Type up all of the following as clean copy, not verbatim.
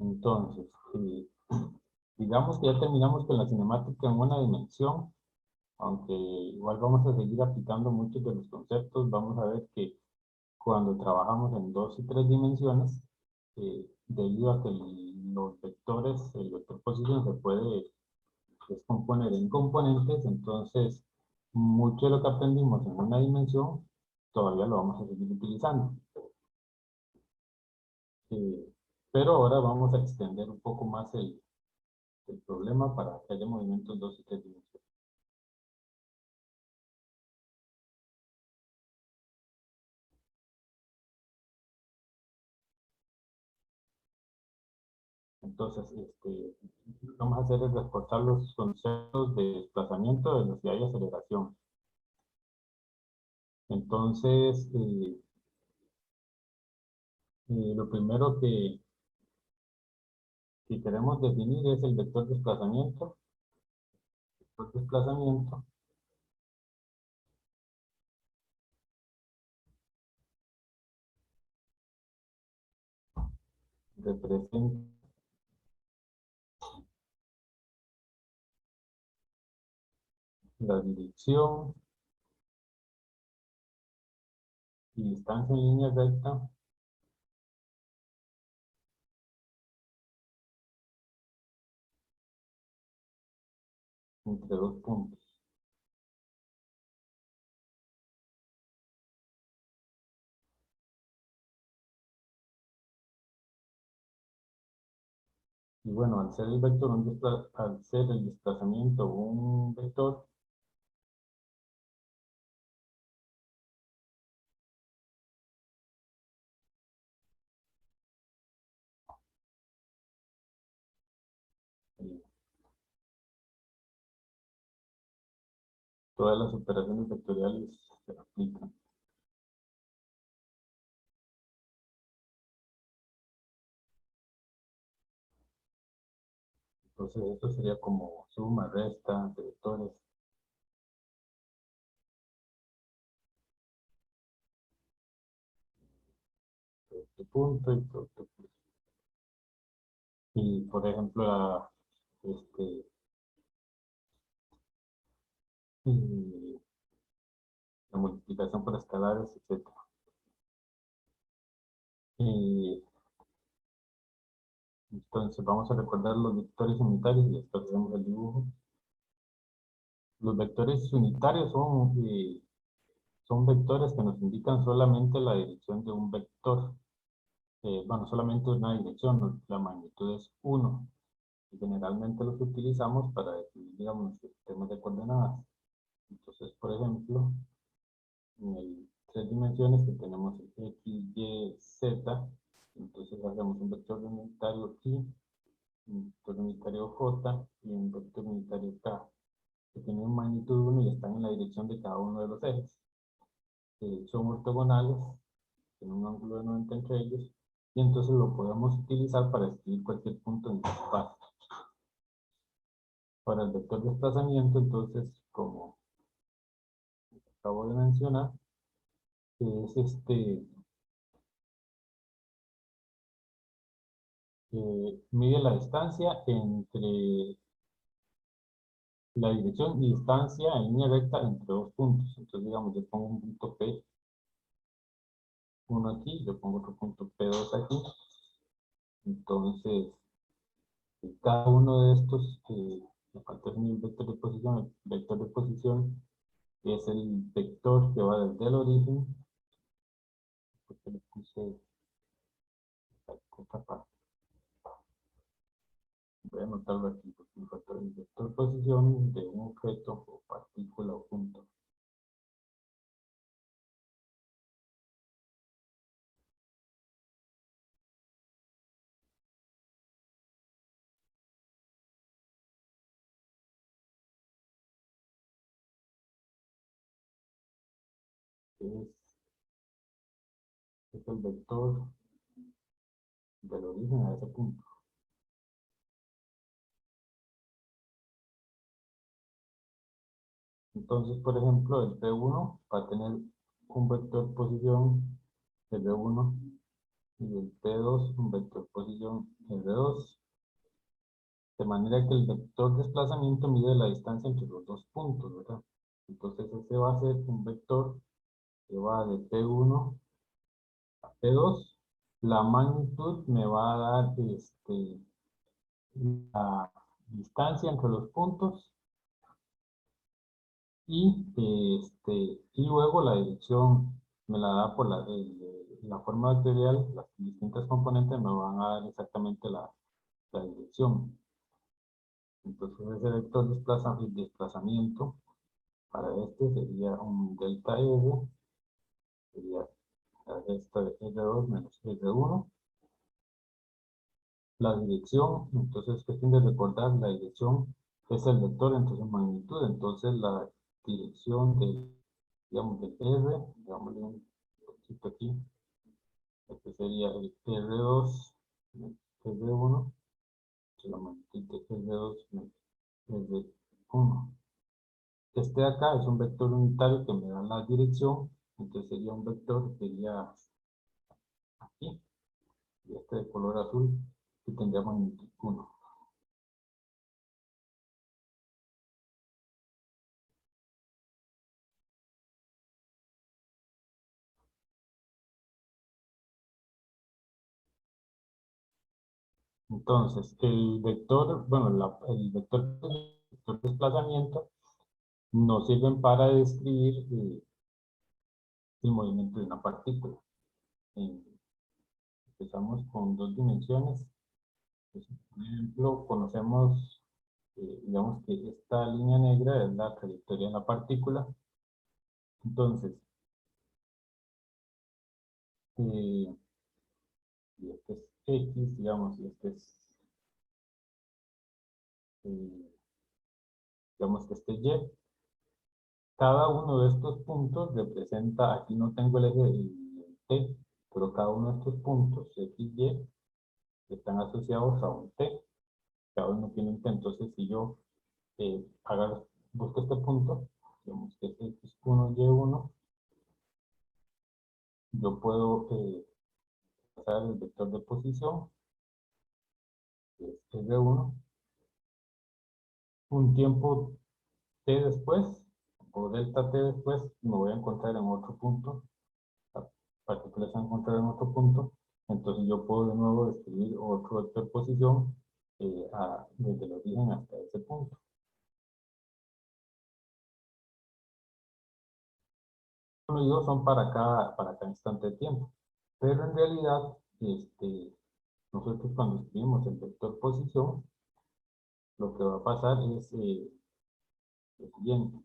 Entonces, digamos que ya terminamos con la cinemática en una dimensión, aunque igual vamos a seguir aplicando muchos de los conceptos. Vamos a ver que cuando trabajamos en dos y tres dimensiones, debido a que los vectores, el vector posición se puede descomponer en componentes, entonces mucho de lo que aprendimos en una dimensión todavía lo vamos a seguir utilizando. Eh, pero ahora vamos a extender un poco más el problema para que haya movimientos dos y tres dimensiones. Entonces, lo que vamos a hacer es reforzar los conceptos de desplazamiento, velocidad y aceleración. Entonces, lo primero que queremos definir es el vector desplazamiento. El desplazamiento representa la dirección y distancia en línea recta entre dos puntos. Y bueno, al ser el vector al ser el desplazamiento un vector, eh, todas las operaciones vectoriales se aplican. Entonces esto sería como suma, resta de vectores. Este punto y todo este punto. Y por ejemplo, y la multiplicación por escalares, etc. Y entonces vamos a recordar los vectores unitarios y después hacemos el dibujo. Los vectores unitarios son vectores que nos indican solamente la dirección de un vector. Bueno, solamente una dirección, la magnitud es 1. Y generalmente los utilizamos para definir, digamos, los sistemas de coordenadas. Entonces, por ejemplo, en el tres dimensiones que tenemos X, Y, Z, entonces hacemos un vector unitario Y, un vector unitario J y un vector unitario K, que tienen magnitud 1 y están en la dirección de cada uno de los ejes. Son ortogonales, tienen un ángulo de 90 entre ellos, y entonces lo podemos utilizar para escribir cualquier punto en el espacio. Para el vector de desplazamiento, entonces, como acabo de mencionar, es mide la distancia entre la dirección y distancia en línea recta entre dos puntos. Entonces, digamos, yo pongo un punto P1 aquí, yo pongo otro punto P2 aquí. Entonces, cada uno de estos, aparte de un vector de posición, el vector de posición es el vector que va desde el origen, porque le puse esta parte. Voy a anotarlo aquí, porque el vector de posición de un objeto o partícula o punto. Es el vector del origen a ese punto. Entonces, por ejemplo, el P1 va a tener un vector posición de B1 y el P2 un vector posición R2, de manera que el vector desplazamiento mide la distancia entre los dos puntos, ¿verdad? Entonces ese va a ser un vector que va de P1 a P2. La magnitud me va a dar la distancia entre los puntos y luego la dirección me la da por la forma vectorial, las distintas componentes me van a dar exactamente la dirección. Entonces ese vector desplazamiento para este sería un delta R, sería la resta de R2 menos R1. La dirección, entonces es cuestión de recordar, la dirección es el vector entre su magnitud, entonces la dirección digamos, del R, digámosle un poquito aquí, este sería el R2 R1, que la magnitud de R2 R1. Este de acá es un vector unitario que me da la dirección, entonces sería un vector que sería aquí, y este de color azul, que tendría magnitud 1. Entonces, el vector, bueno, el vector desplazamiento nos sirven para describir el movimiento de una partícula. Eh, Empezamos con dos dimensiones. Pues, por ejemplo, conocemos, digamos que esta línea negra es la trayectoria de la partícula. Entonces, eh, y este es X, digamos, y este es, eh, digamos que este Y. Cada uno de estos puntos representa, aquí no tengo el eje del T, pero cada uno de estos puntos, X, Y, están asociados a un T. Cada uno tiene un T. Entonces, si yo busco este punto, digamos que es X1, Y1, yo puedo pasar el vector de posición, que es R1, un tiempo T después, o delta T después, me voy a encontrar en otro punto, la partícula se va a encontrar en otro punto, entonces yo puedo de nuevo describir otro vector de posición desde el origen hasta ese punto. Uno y dos son para cada instante de tiempo, pero en realidad, nosotros cuando escribimos el vector posición, lo que va a pasar es lo siguiente.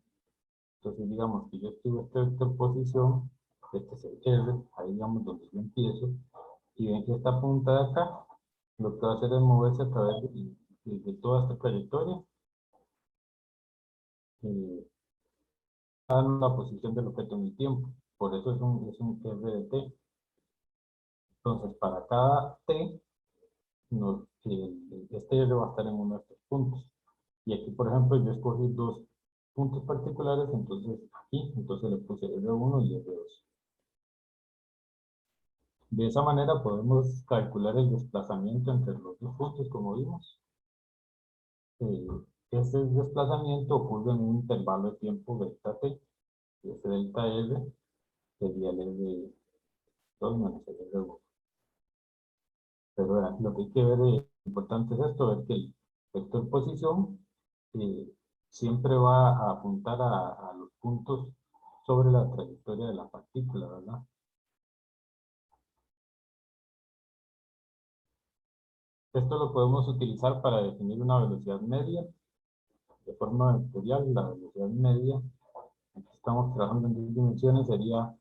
Entonces, digamos que yo escribo este vector posición, este es el R, ahí digamos donde yo empiezo, y ven que esta punta de acá, lo que va a hacer es moverse a través de toda esta trayectoria, eh, dando la posición del objeto en el tiempo. Por eso es un R de T. Entonces, para cada T, este R va a estar en uno de estos puntos. Y aquí, por ejemplo, yo escogí dos puntos particulares, entonces aquí, entonces le puse R1 y R2. De esa manera podemos calcular el desplazamiento entre los dos puntos, como vimos. Eh, Este desplazamiento ocurre en un intervalo de tiempo delta t, y ese delta r sería el R2 menos el R1. Pero lo que hay que ver, importante es esto, ver que el vector posición eh, siempre va a apuntar a los puntos sobre la trayectoria de la partícula, ¿verdad? Esto lo podemos utilizar para definir una velocidad media de forma vectorial. La velocidad media, aquí estamos trabajando en dos dimensiones, sería,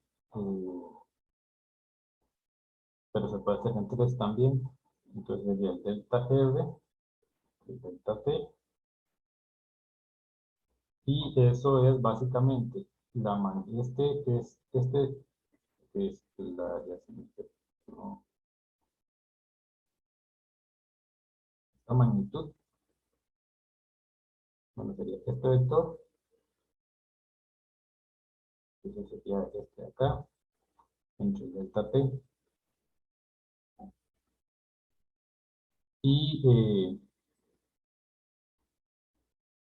pero se puede hacer en tres también. Entonces sería el delta R, el delta T, y eso es básicamente este es ya se me fue, ¿no? Esta magnitud, bueno, sería este vector, eso sería este de acá, entre el delta T, y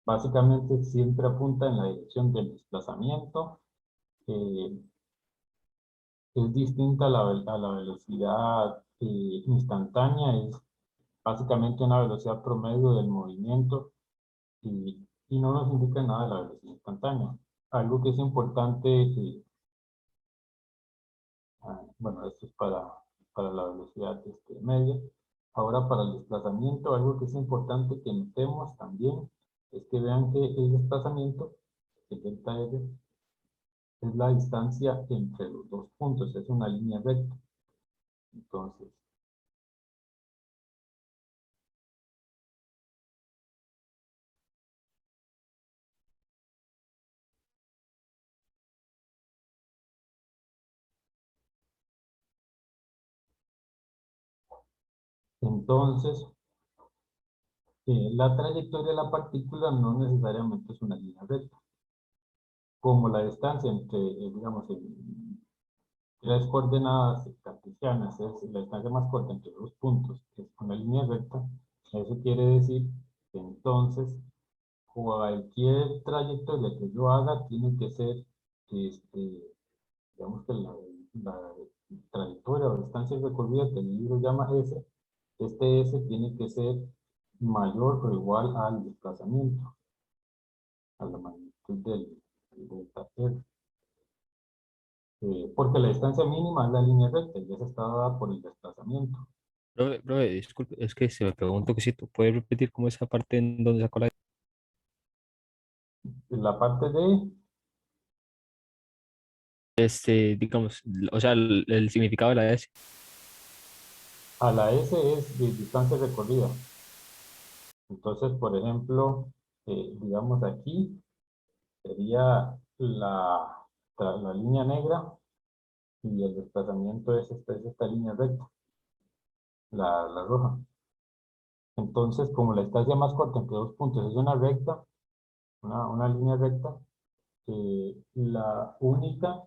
básicamente siempre apunta en la dirección del desplazamiento. eh, es distinta a a la velocidad instantánea, es básicamente una velocidad promedio del movimiento y no nos indica nada de la velocidad instantánea. Algo que es importante, bueno, esto es para la velocidad media. Ahora para el desplazamiento, algo que es importante que notemos también es que vean que el desplazamiento, el delta R, es la distancia entre los dos puntos, es una línea recta. Entonces, entonces la trayectoria de la partícula no necesariamente es una línea recta. Como la distancia entre, digamos, tres coordenadas cartesianas es la distancia más corta entre dos puntos, que es una línea recta, eso quiere decir que entonces cualquier trayectoria que yo haga tiene que ser, digamos que la trayectoria o distancia recorrida que el libro llama S, este S tiene que ser mayor o igual al desplazamiento, a la magnitud del delta R. Porque la distancia mínima es la línea recta y esa está dada por el desplazamiento. Profe, disculpe, es que se me preguntó que si tú puedes repetir cómo esa parte en donde sacó la... La parte de digamos, o sea, el significado de la S. a la S es de distancia recorrida. Entonces, por ejemplo, digamos aquí sería la línea negra y el desplazamiento es esta línea recta, la roja. Entonces, como la distancia más corta entre dos puntos es una recta, una línea recta, la única,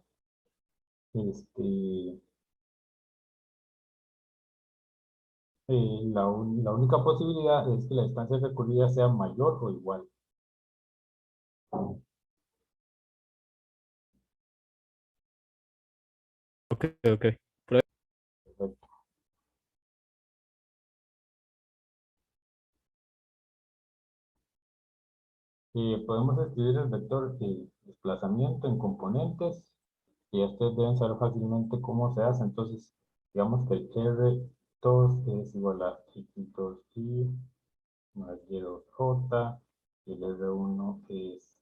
este, la única posibilidad es que la distancia recorrida sea mayor o igual. Ok, ok. Profe, Perfecto. Podemos escribir el vector de desplazamiento en componentes y ustedes deben saber fácilmente cómo se hace. Entonces, digamos que el R2 es igual a X2Y más Y2J y el R1 es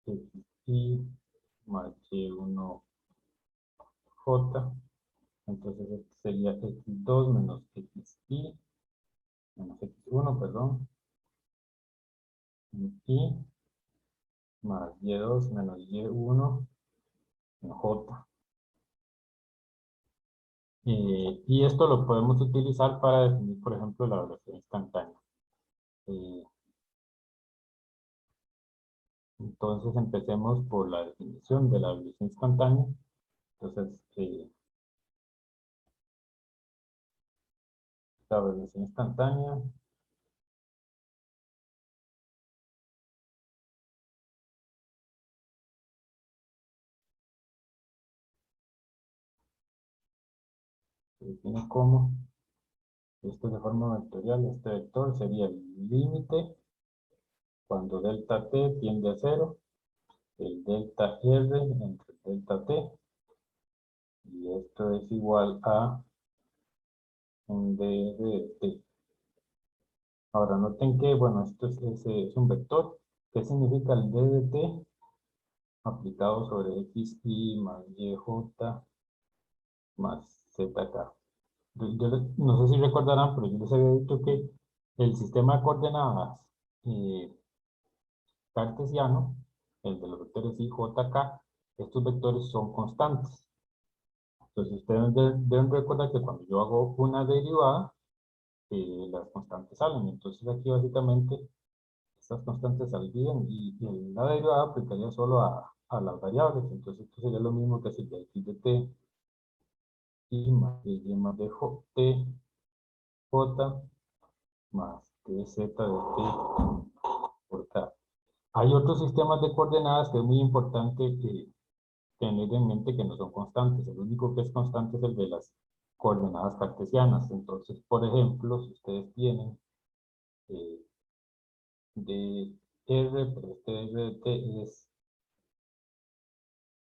XY más Y1J. Entonces, esto sería X2 menos XY menos X1, perdón, Y más Y2 menos Y1 en J. Y esto lo podemos utilizar para definir, por ejemplo, la velocidad instantánea. Eh, entonces empecemos por la definición de la velocidad instantánea. Entonces, la velocidad instantánea se define como, esto de forma vectorial, este vector sería el límite cuando delta t tiende a cero, el delta r entre delta t, y esto es igual a un d de t. Ahora noten que, bueno, esto es un vector. ¿Qué significa el d de t? Aplicado sobre x y más y j más zk. No sé si recordarán, pero yo les había dicho que el sistema de coordenadas eh, cartesiano, el de los vectores i, j, k, estos vectores son constantes. Entonces ustedes deben recordar que cuando yo hago una derivada, las constantes salen. Entonces aquí básicamente estas constantes saldrían y en la derivada aplicaría solo a las variables. Entonces esto sería lo mismo que sería x de t y más de y más de t, j más dz de t por k. Hay otros sistemas de coordenadas que es muy importante tener en mente que no son constantes. El único que es constante es el de las coordenadas cartesianas. Entonces, por ejemplo, si ustedes tienen eh, de R, pero este R de T es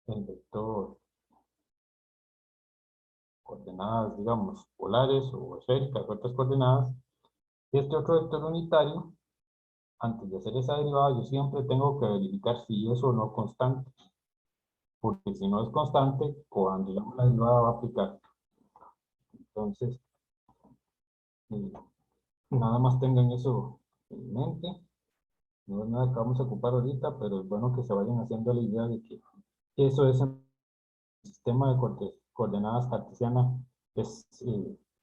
el vector coordenadas, digamos, polares o esféricas, otras coordenadas. Este otro vector unitario, antes de hacer esa derivada, yo siempre tengo que verificar si es o no constante. Porque si no es constante, cuando digamos la derivada va a aplicar. Entonces, eh, nada más tengan eso en mente. No es nada que vamos a ocupar ahorita, pero es bueno que se vayan haciendo la idea de que eso es el sistema de coordenadas cartesianas,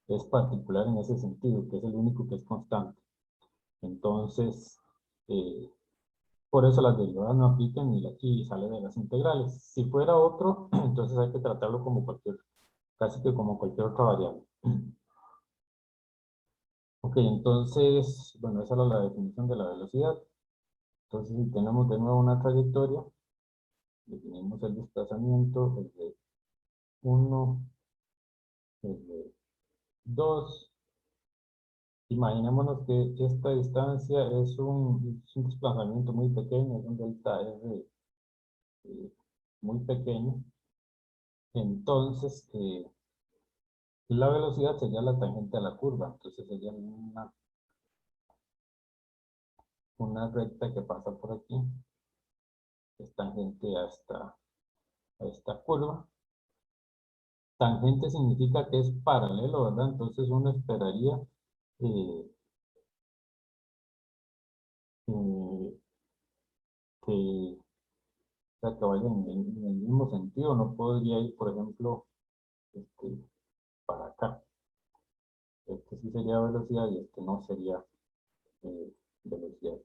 es particular en ese sentido, que es el único que es constante. Entonces, eh, por eso las derivadas no aplican y sale de las integrales. Si fuera otro, entonces hay que tratarlo como casi que como cualquier otra variable. Ok, entonces, bueno, esa era la definición de la velocidad. Entonces, si tenemos de nuevo una trayectoria, definimos el desplazamiento, el de 1, el de 2. Imaginémonos que esta distancia es un desplazamiento muy pequeño, es un delta R muy pequeño. Entonces, la velocidad sería la tangente a la curva. Entonces, sería una recta que pasa por aquí, es tangente a esta curva. Tangente significa que es paralelo, ¿verdad? Entonces uno esperaría eh, eh, que, o sea, que vaya en el mismo sentido. No podría ir, por ejemplo, este, para acá. Este sí sería velocidad y este no sería velocidad.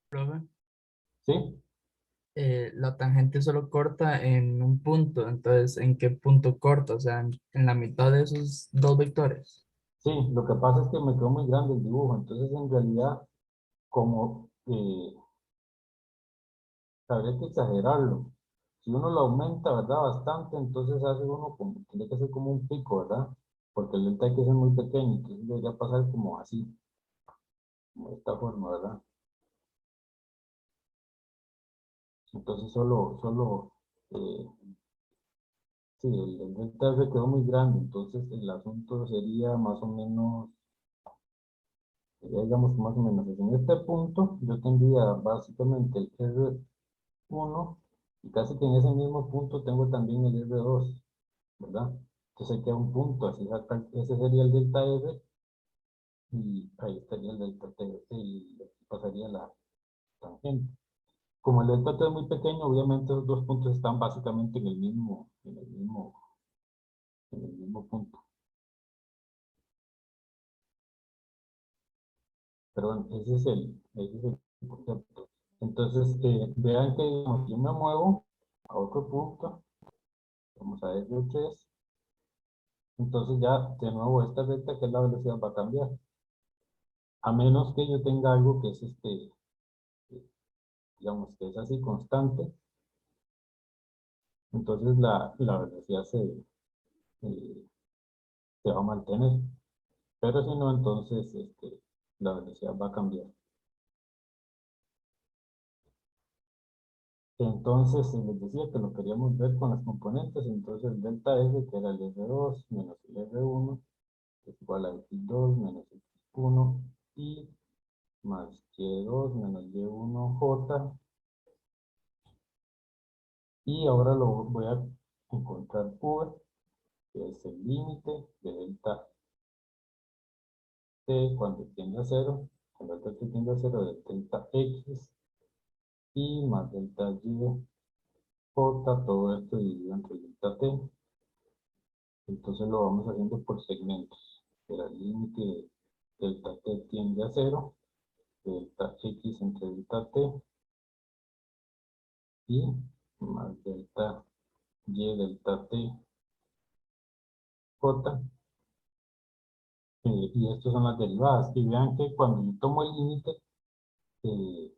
Profe, ¿Sí? la tangente solo corta en un punto, entonces, ¿en qué punto corta? O sea, en la mitad de esos dos vectores. Sí, lo que pasa es que me quedó muy grande el dibujo. Entonces, en realidad, como habría que exagerarlo. Si uno lo aumenta, ¿verdad? Bastante, entonces hace uno como, tiene que ser como un pico, ¿verdad? Porque el delta hay que ser muy pequeño, entonces debería pasar como así, como de esta forma, ¿verdad? Entonces eh, sí, el delta se quedó muy grande, entonces el asunto sería más o menos, sería, digamos, más o menos así. En este punto yo tendría básicamente el R1 y casi que en ese mismo punto tengo también el R2, ¿verdad? Entonces queda un punto, así ese sería el delta R y ahí estaría el delta T, pasaría la tangente. Como el delta T es muy pequeño, obviamente esos dos puntos están básicamente en el mismo punto. Pero bueno, ese es el concepto. Entonces, vean que digamos, yo me muevo a otro punto, vamos a R3, entonces ya de nuevo esta recta que es la velocidad va a cambiar. A menos que yo tenga algo que es digamos que es así constante, entonces la velocidad eh, se va a mantener. Pero si no, entonces la velocidad va a cambiar. Entonces, les decía que lo queríamos ver con las componentes. Entonces, el delta F, que era el R2 menos el R1, es igual a X2 menos X1 y más Y2 menos Y1J. Y ahora lo voy a encontrar V, que es el límite de delta T cuando tiende a cero, cuando el delta T tiende a cero de delta X y más delta Y J, todo esto dividido entre delta T. Entonces lo vamos haciendo por segmentos. El límite de delta T tiende a cero, delta X entre delta T y más delta Y delta T J. y estas son las derivadas. Y vean que cuando yo tomo el límite, eh,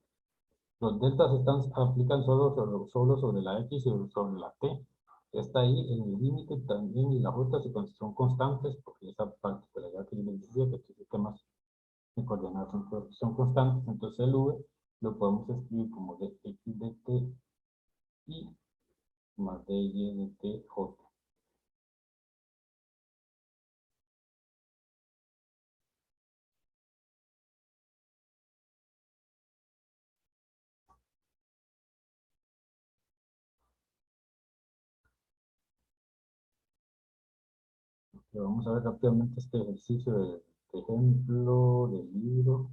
los deltas aplican solo sobre la X y sobre la T. Está ahí en el límite también y la J son constantes porque esa particularidad que yo les decía que estos sistemas de coordenadas son constantes. Entonces el V lo podemos escribir como de X de T y más de Y de T J. Vamos a ver rápidamente este ejercicio de ejemplo del libro.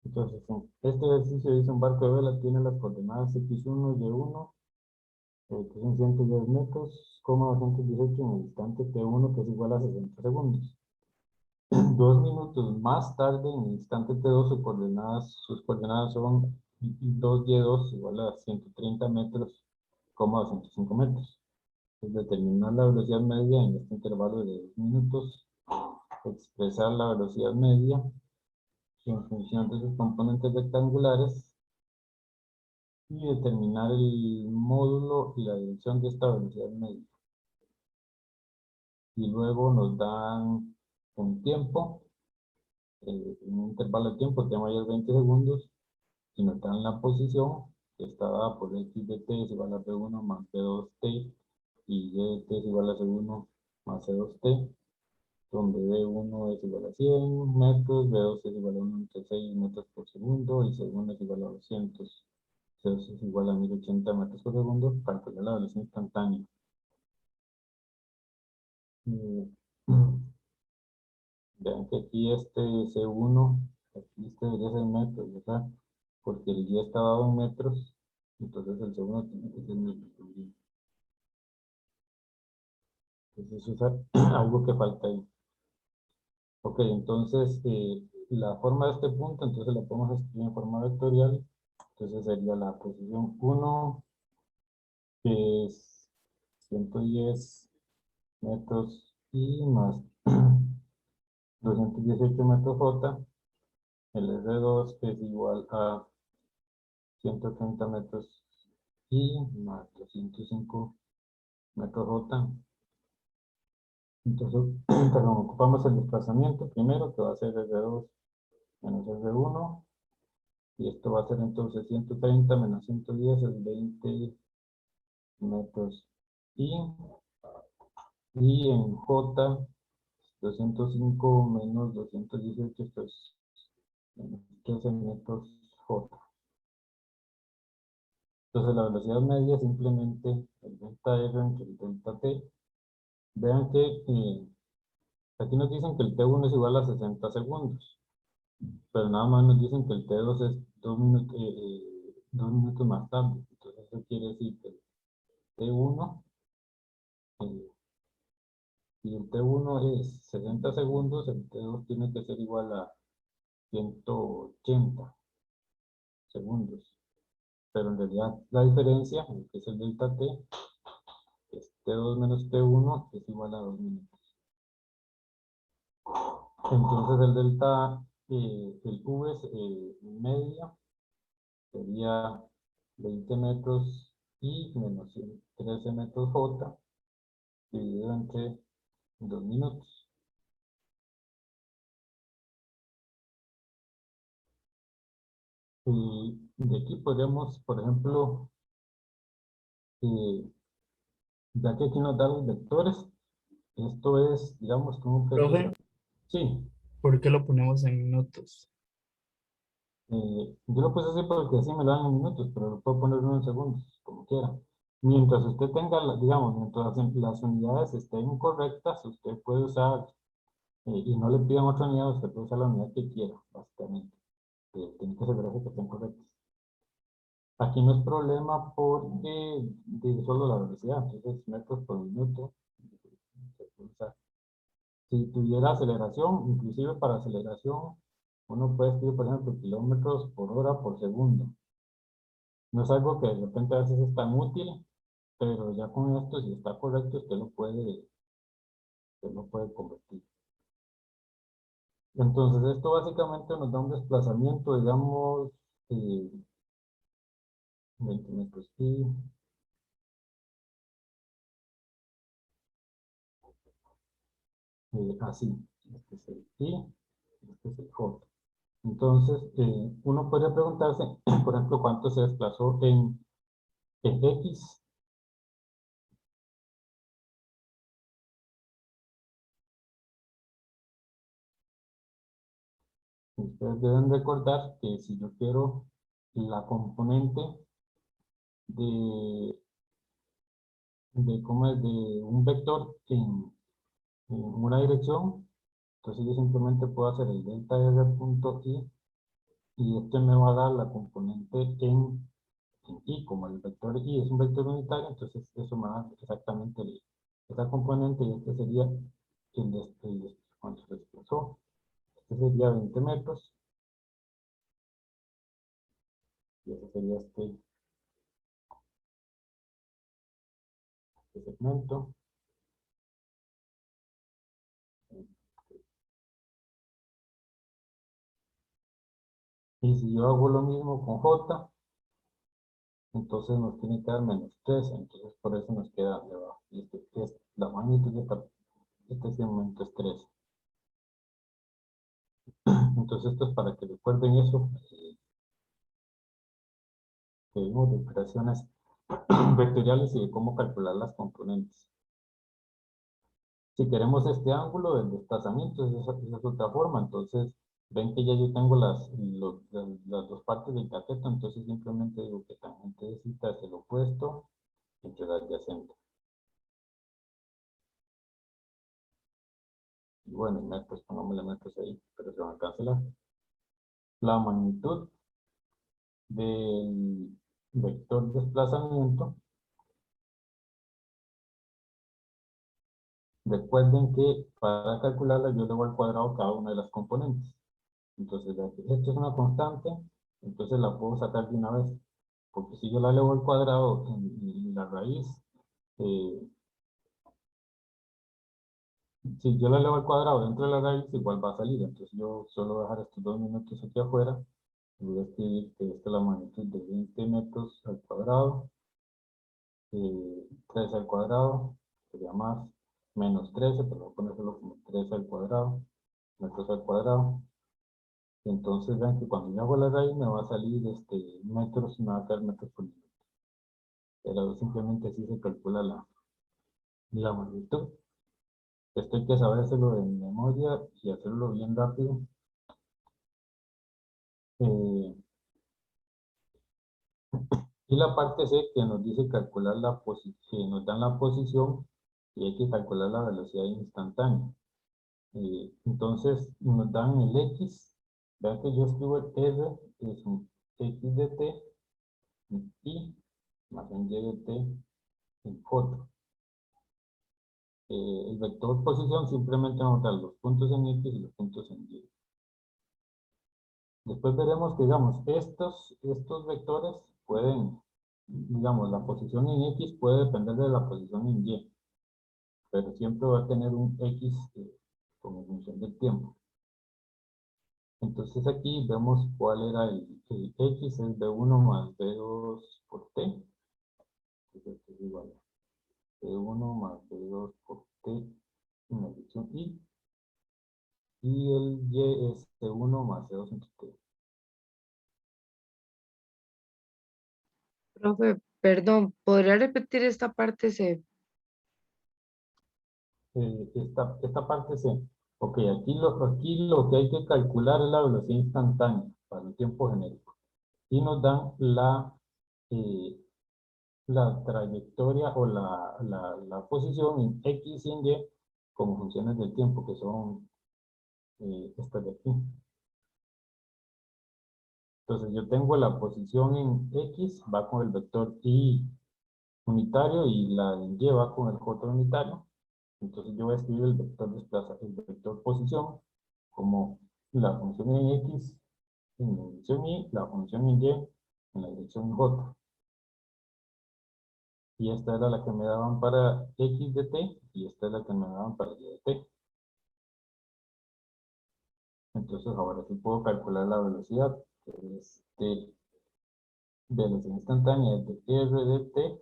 Entonces, este ejercicio dice un barco de vela tiene las coordenadas x1 y y1, que son 110 metros, 218 en el instante t1, que es igual a 60 segundos. 2 minutos más tarde, en el instante t2, sus coordenadas son 2y2 igual a 130 metros, 205 metros. Entonces, determinar la velocidad media en este intervalo de 2 minutos, expresar la velocidad media en función de sus componentes rectangulares y determinar el módulo y la dirección de esta velocidad media. Y luego nos dan un tiempo, un intervalo de tiempo t mayor 20 segundos, y nos dan la posición que está dada por x de t es igual a b1 más b2t, y y de t es igual a c1 más c2t, donde b1 es igual a 100 metros, b2 es igual a 1.6 metros por segundo, y c1 es igual a 200. C2 es igual a 1080 metros por segundo, calcular la velocidad instantánea. Eh, Vean que aquí este C1, aquí este debería ser metros, ¿verdad? Porque el Y está dado en metros, entonces el C1 tiene que ser metros también. Entonces eso es algo que falta ahí. Ok, entonces la forma de este punto, entonces la podemos escribir en forma vectorial. Entonces sería la posición 1, que es 110 metros y más 218 metros J, el R2 que es igual a 130 metros y más 205 metros J. Entonces, perdón, ocupamos el desplazamiento primero, que va a ser R2 menos R1, y esto va a ser entonces 130 menos 110 es 20 metros y en J 205 menos 218, esto es menos 13 metros J. Entonces la velocidad media es simplemente el delta R entre el delta T. Vean que aquí nos dicen que el T1 es igual a 60 segundos, pero nada más nos dicen que el T2 es 2 minutos más tarde. Entonces eso quiere decir que el T1, eh, si el T1 es 60 segundos, el T2 tiene que ser igual a 180 segundos. Pero en realidad la diferencia, que es el delta T, es T2 menos T1, es igual a 2 minutos. Entonces el delta, el V es media, sería 20 metros y menos 13 metros J, dividido entre 2 minutos. Y de aquí podríamos, por ejemplo, ya que aquí nos dan los vectores, esto es, digamos, como que... Profe, Sí, ¿por qué lo ponemos en minutos? Yo lo puse así porque así me lo dan en minutos, pero lo puedo poner en segundos, como quiera. Mientras usted tenga, digamos, mientras las unidades estén correctas, usted puede usar, y no le pidan otra unidad, usted puede usar la unidad que quiera, básicamente. Tiene que asegurarse que estén correctas. Aquí no es problema porque solo la velocidad, entonces metros por minuto. Se puede usar. Si tuviera aceleración, inclusive para aceleración, uno puede escribir, por ejemplo, kilómetros por hora por segundo. No es algo que de repente a veces es tan útil, pero ya con esto, si está correcto, usted lo puede convertir. Entonces, esto básicamente nos da un desplazamiento, digamos, eh, 20 metros pi, así. Este es el pi, este es el j. Entonces, uno podría preguntarse, por ejemplo, cuánto se desplazó en x. Ustedes deben recordar que si yo quiero la componente de, ¿cómo es? De un vector en una dirección, entonces yo simplemente puedo hacer el delta r punto i y este me va a dar la componente en i, como el vector i es un vector unitario, entonces eso me da exactamente esa componente y este sería cuánto se desplazó. Este sería 20 metros y ese sería este segmento. Y si yo hago lo mismo con j, entonces nos tiene que dar -3, entonces por eso nos queda debajo. Y este es la magnitud de este segmento es 3. Entonces esto es para que recuerden eso, que vimos de operaciones vectoriales y de cómo calcular las componentes. Si queremos este ángulo del desplazamiento, esa es otra forma. Entonces, ven que ya yo tengo las dos partes del cateto, entonces simplemente digo que tangente de cita es el opuesto entre la adyacente. Y bueno, metros, pongámosle metros ahí, pero se van a cancelar. La magnitud del vector desplazamiento, recuerden que para calcularla yo le voy al cuadrado cada una de las componentes. Entonces, ya que esto es una constante, entonces la puedo sacar de una vez. Porque si yo la elevo al cuadrado en la raíz, eh, si yo la elevo al cuadrado dentro de la raíz, igual va a salir. Entonces yo solo voy a dejar estos 2 minutos aquí afuera. Y voy a escribir que esta es la magnitud de 20 metros al cuadrado. 3 al cuadrado, sería más, menos 13, pero voy a poner solo como 3 al cuadrado, metros al cuadrado. Entonces vean que cuando yo hago la raíz me va a salir metros, me va a quedar metros por minuto. Pero simplemente así se calcula la magnitud. Esto hay que sabérselo de memoria y hacerlo bien rápido. Eh, y la parte C que nos dice calcular la posición, que nos dan la posición y hay que calcular la velocidad instantánea. Entonces nos dan el X. Vean que yo escribo el R, que es un X de T, y más un Y de T en J. El vector posición simplemente nos da los puntos en X y los puntos en Y. Después veremos que, digamos, estos vectores pueden, digamos, la posición en X puede depender de la posición en Y, pero siempre va a tener un X como función del tiempo. Entonces aquí vemos cuál era el X, es B1 más B2 por T. Entonces es igual a B1 más B2 por T en la dirección Y. Y el Y es C1 más C2 entre T. Profe, perdón, ¿podría repetir esta parte C? Esta parte C. Ok, aquí lo que hay que calcular es la velocidad instantánea, ¿vale? el tiempo genérico. Y nos dan la trayectoria o la posición en X y en Y como funciones del tiempo, que son estas de aquí. Entonces yo tengo la posición en X, va con el vector Y unitario, y la en Y va con el J unitario. Entonces yo voy a escribir el vector el vector posición como la función en X en la dirección Y, la función en Y en la dirección J. Y esta era la que me daban para X de t, y esta es la que me daban para Y de t. Entonces ahora sí puedo calcular la velocidad, que es t, velocidad instantánea es de R de t.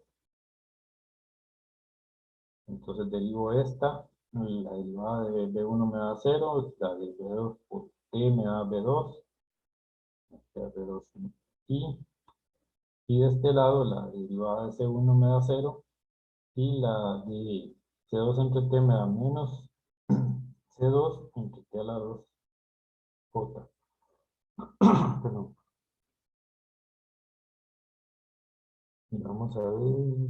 Entonces derivo esta, la derivada de B1 me da 0, la de B2 por t me da B2, B2 y de este lado la derivada de C1 me da 0, y la de C2 entre t me da menos C2 entre t a la 2 J. Perdón. Y vamos a ver.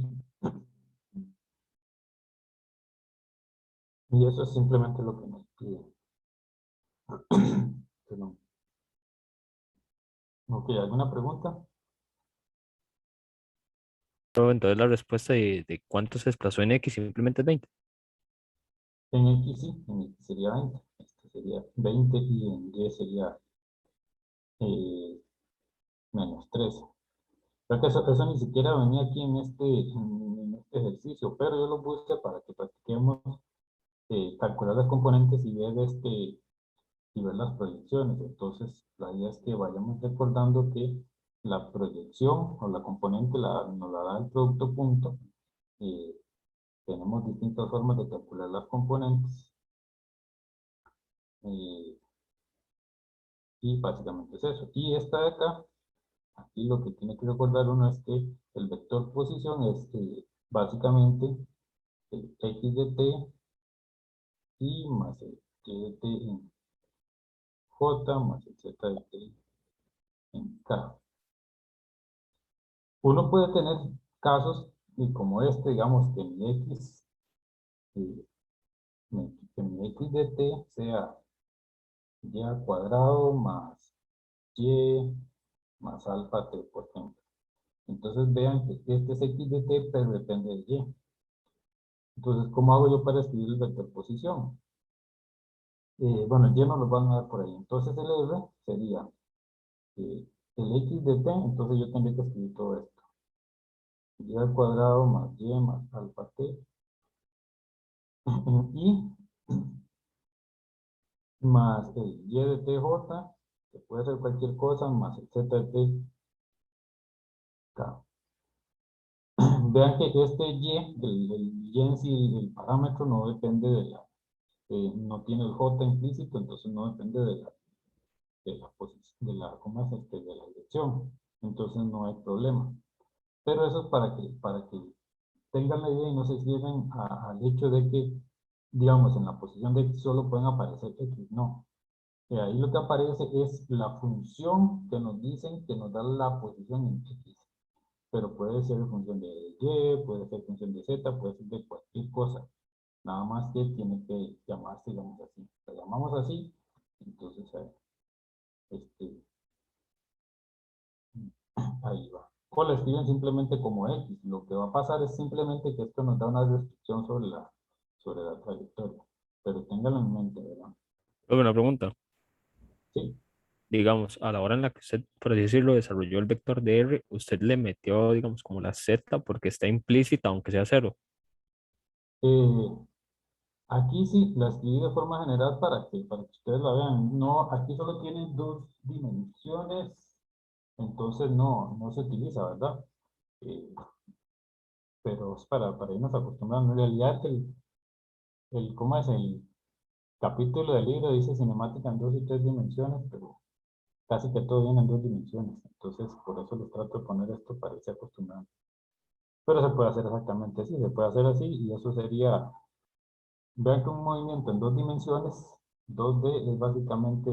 Y eso es simplemente lo que nos pide. Perdón. Ok, ¿alguna pregunta? Pero entonces la respuesta de cuánto se desplazó en X simplemente es 20. En X sí, en X sería 20. Este sería 20 y en Y sería menos 13. Creo que eso ni siquiera venía aquí en este ejercicio, pero yo lo puse para que practiquemos calcular las componentes y ver las proyecciones. Entonces, la idea es que vayamos recordando que la proyección o la componente nos la da el producto punto. Tenemos distintas formas de calcular las componentes. Y básicamente es eso. Y esta de acá, aquí lo que tiene que recordar uno es que el vector posición es básicamente el X de t y más el Y de t en J más el Z de t en K. Uno puede tener casos como este, digamos, que eh, que mi X de t sea y al cuadrado más y más alfa t, por ejemplo. Entonces vean que este es X de t, pero depende de y. Entonces, ¿cómo hago yo para escribir el vector posición? Bueno, el y no lo van a dar por ahí. Entonces el R sería el X de t, entonces yo tendría que escribir todo esto. Y al cuadrado más y más alfa t. Y más el y de tj, que puede ser cualquier cosa, más el z de t k. Vean que este y, el y en sí, el parámetro no depende no tiene el j implícito, entonces no depende de la posición, ¿cómo es de la dirección. Entonces no hay problema. Pero eso es para que tengan la idea y no se cierren al hecho de que, digamos, en la posición de x solo pueden aparecer x, no. Ahí lo que aparece es la función que nos dicen que nos da la posición en x. Pero puede ser función de y, puede ser función de z, puede ser de cualquier cosa. Nada más que tiene que llamarse, digamos así. La llamamos así, entonces ahí va. O la escriben simplemente como x. Lo que va a pasar es simplemente que esto nos da una restricción sobre la trayectoria. Pero ténganlo en mente, ¿verdad? Luego una pregunta. Sí. Digamos, a la hora en la que usted, por así decirlo, desarrolló el vector de R, usted le metió, digamos, como la Z porque está implícita, aunque sea cero. Eh, Aquí sí, la escribí de forma general para que ustedes la vean. No, aquí solo tiene dos dimensiones, entonces no se utiliza, ¿verdad? Eh, pero es para irnos acostumbrando. En realidad, ¿cómo es? El capítulo del libro dice cinemática en 2 y 3 dimensiones, pero casi que todo viene en 2 dimensiones. Entonces, por eso les trato de poner esto para irse acostumbrando. Pero se puede hacer exactamente así, se puede hacer así, y eso sería, vean que un movimiento en 2 dimensiones, 2D es básicamente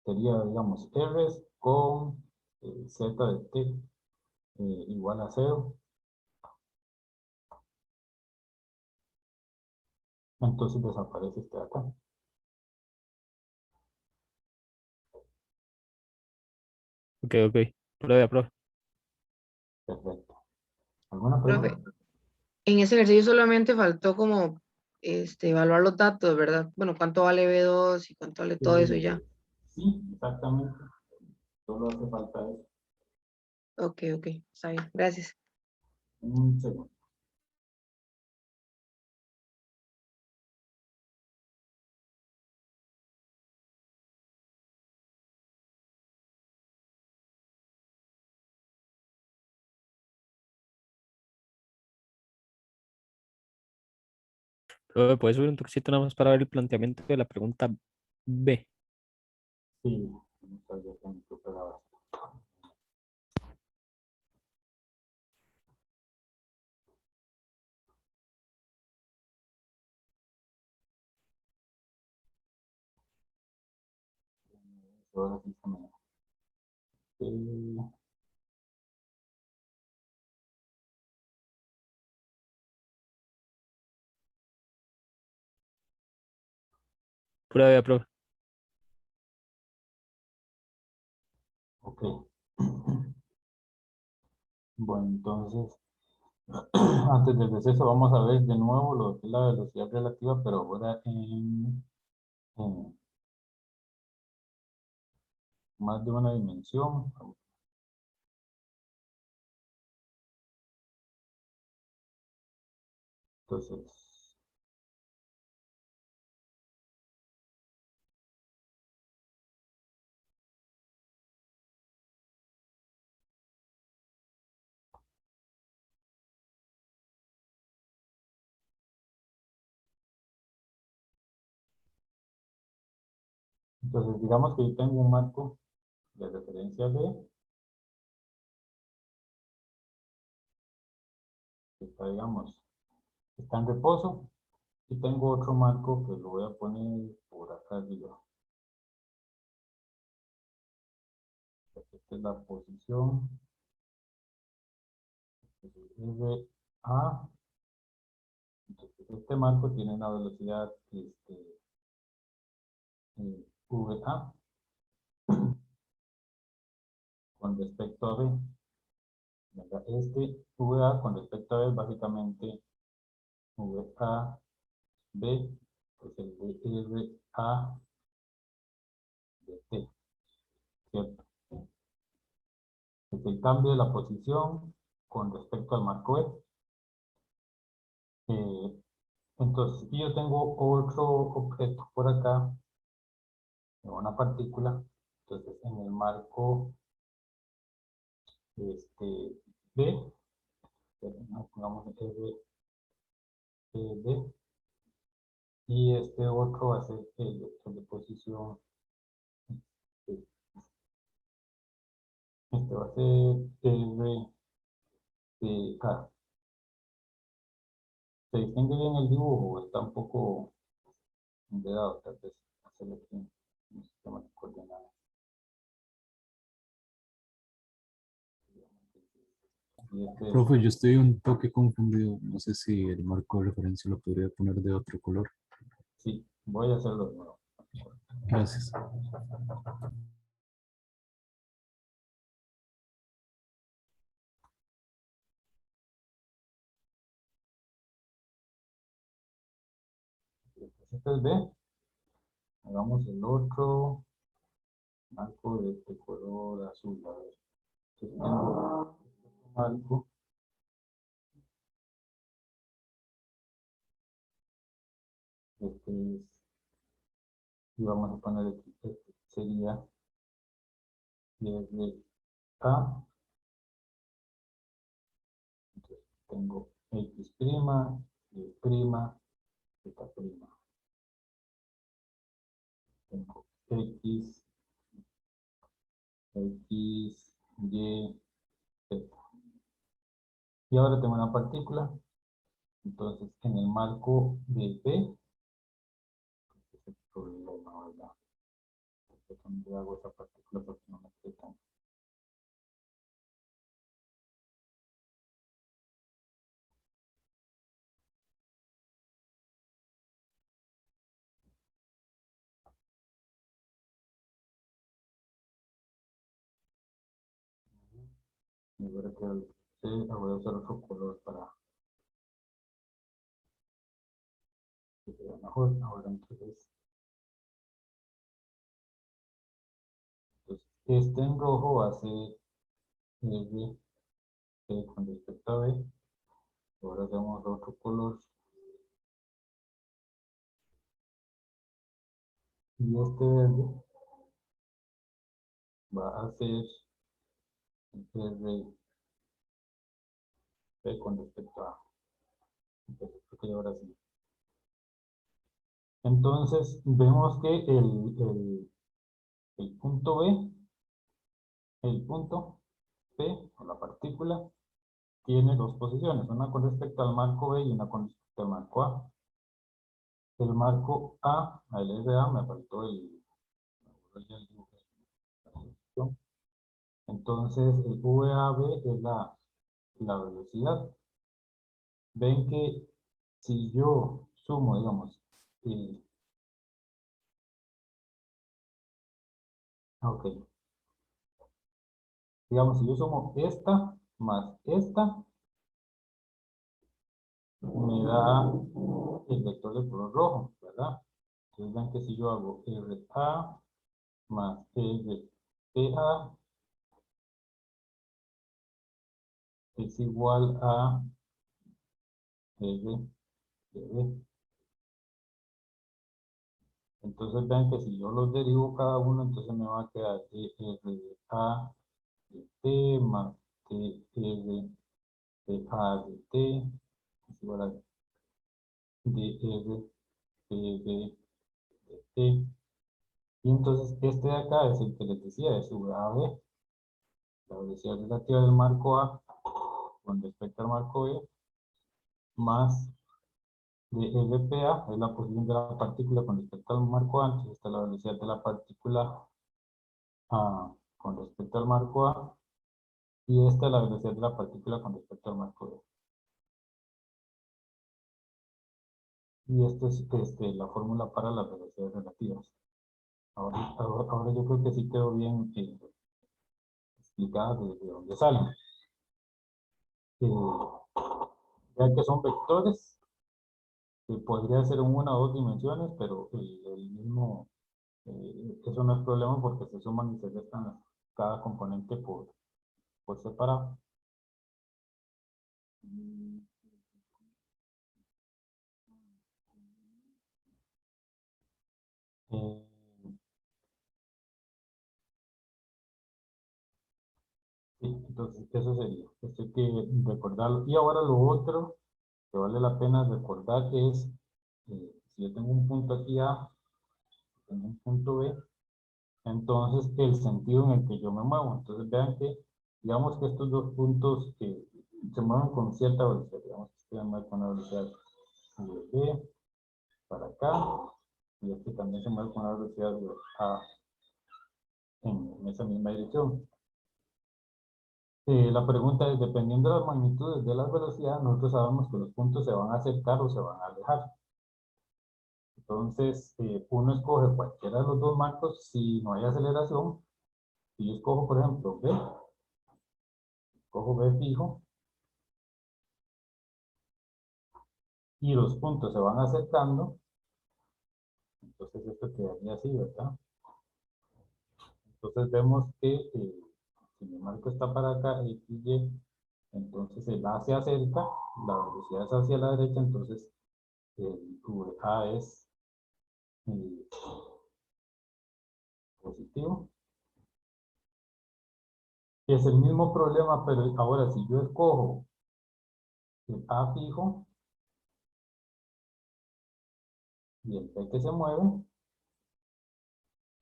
sería, digamos, R con Z de T igual a 0. Entonces desaparece este de acá. Ok. Pruebe. Perfecto. ¿Alguna Profe, pregunta? en ese ejercicio solamente faltó como evaluar los datos, ¿verdad? Bueno, cuánto vale B2 y cuánto vale todo eso y ya. Sí, exactamente. Solo hace falta eso. Ok, está bien, gracias. Un segundo. Profe, ¿puede subir un toquecito nada más para ver el planteamiento de la pregunta B? Sí, muchas veces me superaba. Ahora sí se me... Pruebe, profe. Ok. Bueno, entonces, antes del receso vamos a ver de nuevo lo que es la velocidad relativa, pero ahora en más de una dimensión. Entonces, digamos que yo tengo un marco de referencia B, que está, digamos, está en reposo, y tengo otro marco que lo voy a poner por acá arriba. Esta es la posición. RA. Entonces, este marco tiene una velocidad VA con respecto a B. ¿Verdad? Este VA con respecto a B es básicamente VA B, pues el de RA de T, ¿cierto? Es el cambio de la posición con respecto al marco E. Entonces, si yo tengo otro objeto por acá, una partícula, entonces en el marco B, pongamos B, y este otro va a ser el vector de posición, este va a ser K. ¿Se distingue bien el dibujo o está un poco enredado? Tal vez hacerlo aquí en un sistema de coordenadas. Y Profe, yo estoy un toque confundido. No sé si el marco de referencia lo podría poner de otro color. sí, voy a hacerlo de nuevo. Gracias. Este es B. Hagamos el otro marco de este color azul. A ver. Entonces tengo otro marco. Este es, y vamos a poner aquí, este sería desde A. Entonces tengo X', Y', Z'. Tengo X, Y, Z. Y ahora tengo una partícula. Entonces, en el marco de P, este es el problema, ¿verdad? sé dónde hago esa partícula porque no me quede tan. Y ahora que voy a usar otro color para que se vea mejor. Ahora entonces este en rojo va a ser R con respecto a B. Ahora hacemos otro color. Y este verde va a ser R B con respecto a A. Entonces, creo que ahora sí. Entonces vemos que el punto B, el punto P, o la partícula, tiene dos posiciones, una con respecto al marco B y una con respecto al marco A. El marco A, el RA, me faltó entonces el VAB es la velocidad. Ven que si yo sumo, digamos, ok, digamos, si yo sumo esta más esta, me da el vector de color rojo, ¿verdad? Entonces ven que si yo hago RA más RPA es igual a RB. Entonces ven que si yo los derivo cada uno, entonces me va a quedar RA de T más TR de A de T es igual a DR PB de T. Y entonces este de acá es el que les decía, es VAB, la velocidad relativa del marco A con respecto al marco B, más de LPA, es la posición de la partícula con respecto al marco A, entonces esta es la velocidad de la partícula con respecto al marco A, y esta es la velocidad de la partícula con respecto al marco B. Y esta es la fórmula para las velocidades relativas. Ahora yo creo que sí quedó bien explicada desde dónde salen. Ya que son vectores, que podría ser en una o dos dimensiones, pero el mismo, eso no es problema porque se suman y se restan cada componente por separado. Eh, sí, entonces eso sería, esto hay que recordarlo. Y ahora lo otro que vale la pena recordar es, si yo tengo un punto aquí A, tengo un punto B, entonces el sentido en el que yo me muevo. Entonces vean que, digamos que estos dos puntos se mueven con cierta velocidad, digamos que se mueven con una velocidad v para acá, y este también se mueve con una velocidad de A en esa misma dirección. La pregunta es, dependiendo de las magnitudes de las velocidades, nosotros sabemos que los puntos se van a acercar o se van a alejar. Entonces, uno escoge cualquiera de los dos marcos si no hay aceleración. Si yo escojo, por ejemplo, B, escojo B fijo, y los puntos se van acercando, entonces esto quedaría así, ¿verdad? Entonces vemos que si mi marco está para acá, X, Y, entonces el A se acerca, la velocidad es hacia la derecha, entonces el A es eh, positivo. Y es el mismo problema, pero ahora si yo escojo el A fijo y el P que se mueve,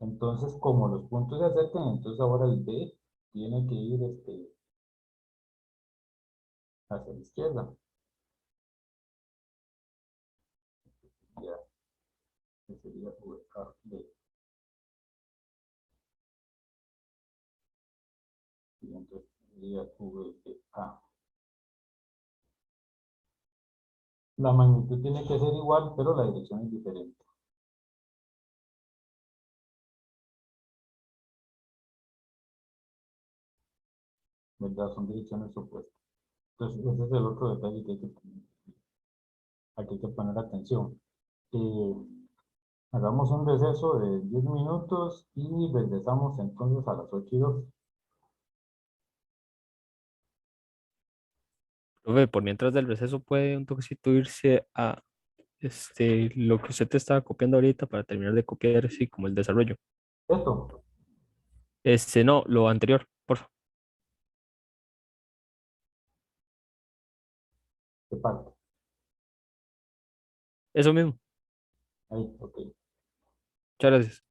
entonces como los puntos se acercan, entonces ahora el B tiene que ir hacia la izquierda. Ya, que sería V, A, B. Y entonces sería VA. La magnitud tiene que ser igual, pero la dirección es diferente. ¿Verdad? Son direcciones opuestas. Entonces, ese es el otro detalle que hay que poner atención. Eh, Hagamos un receso de 10 minutos y regresamos entonces a las 8:02. Profe, por mientras del receso puede un toquecito irse a lo que usted te estaba copiando ahorita para terminar de copiar así como el desarrollo. Esto, No, lo anterior, por favor. ¿qué parte? Eso mismo. Ahí, ok. Muchas gracias.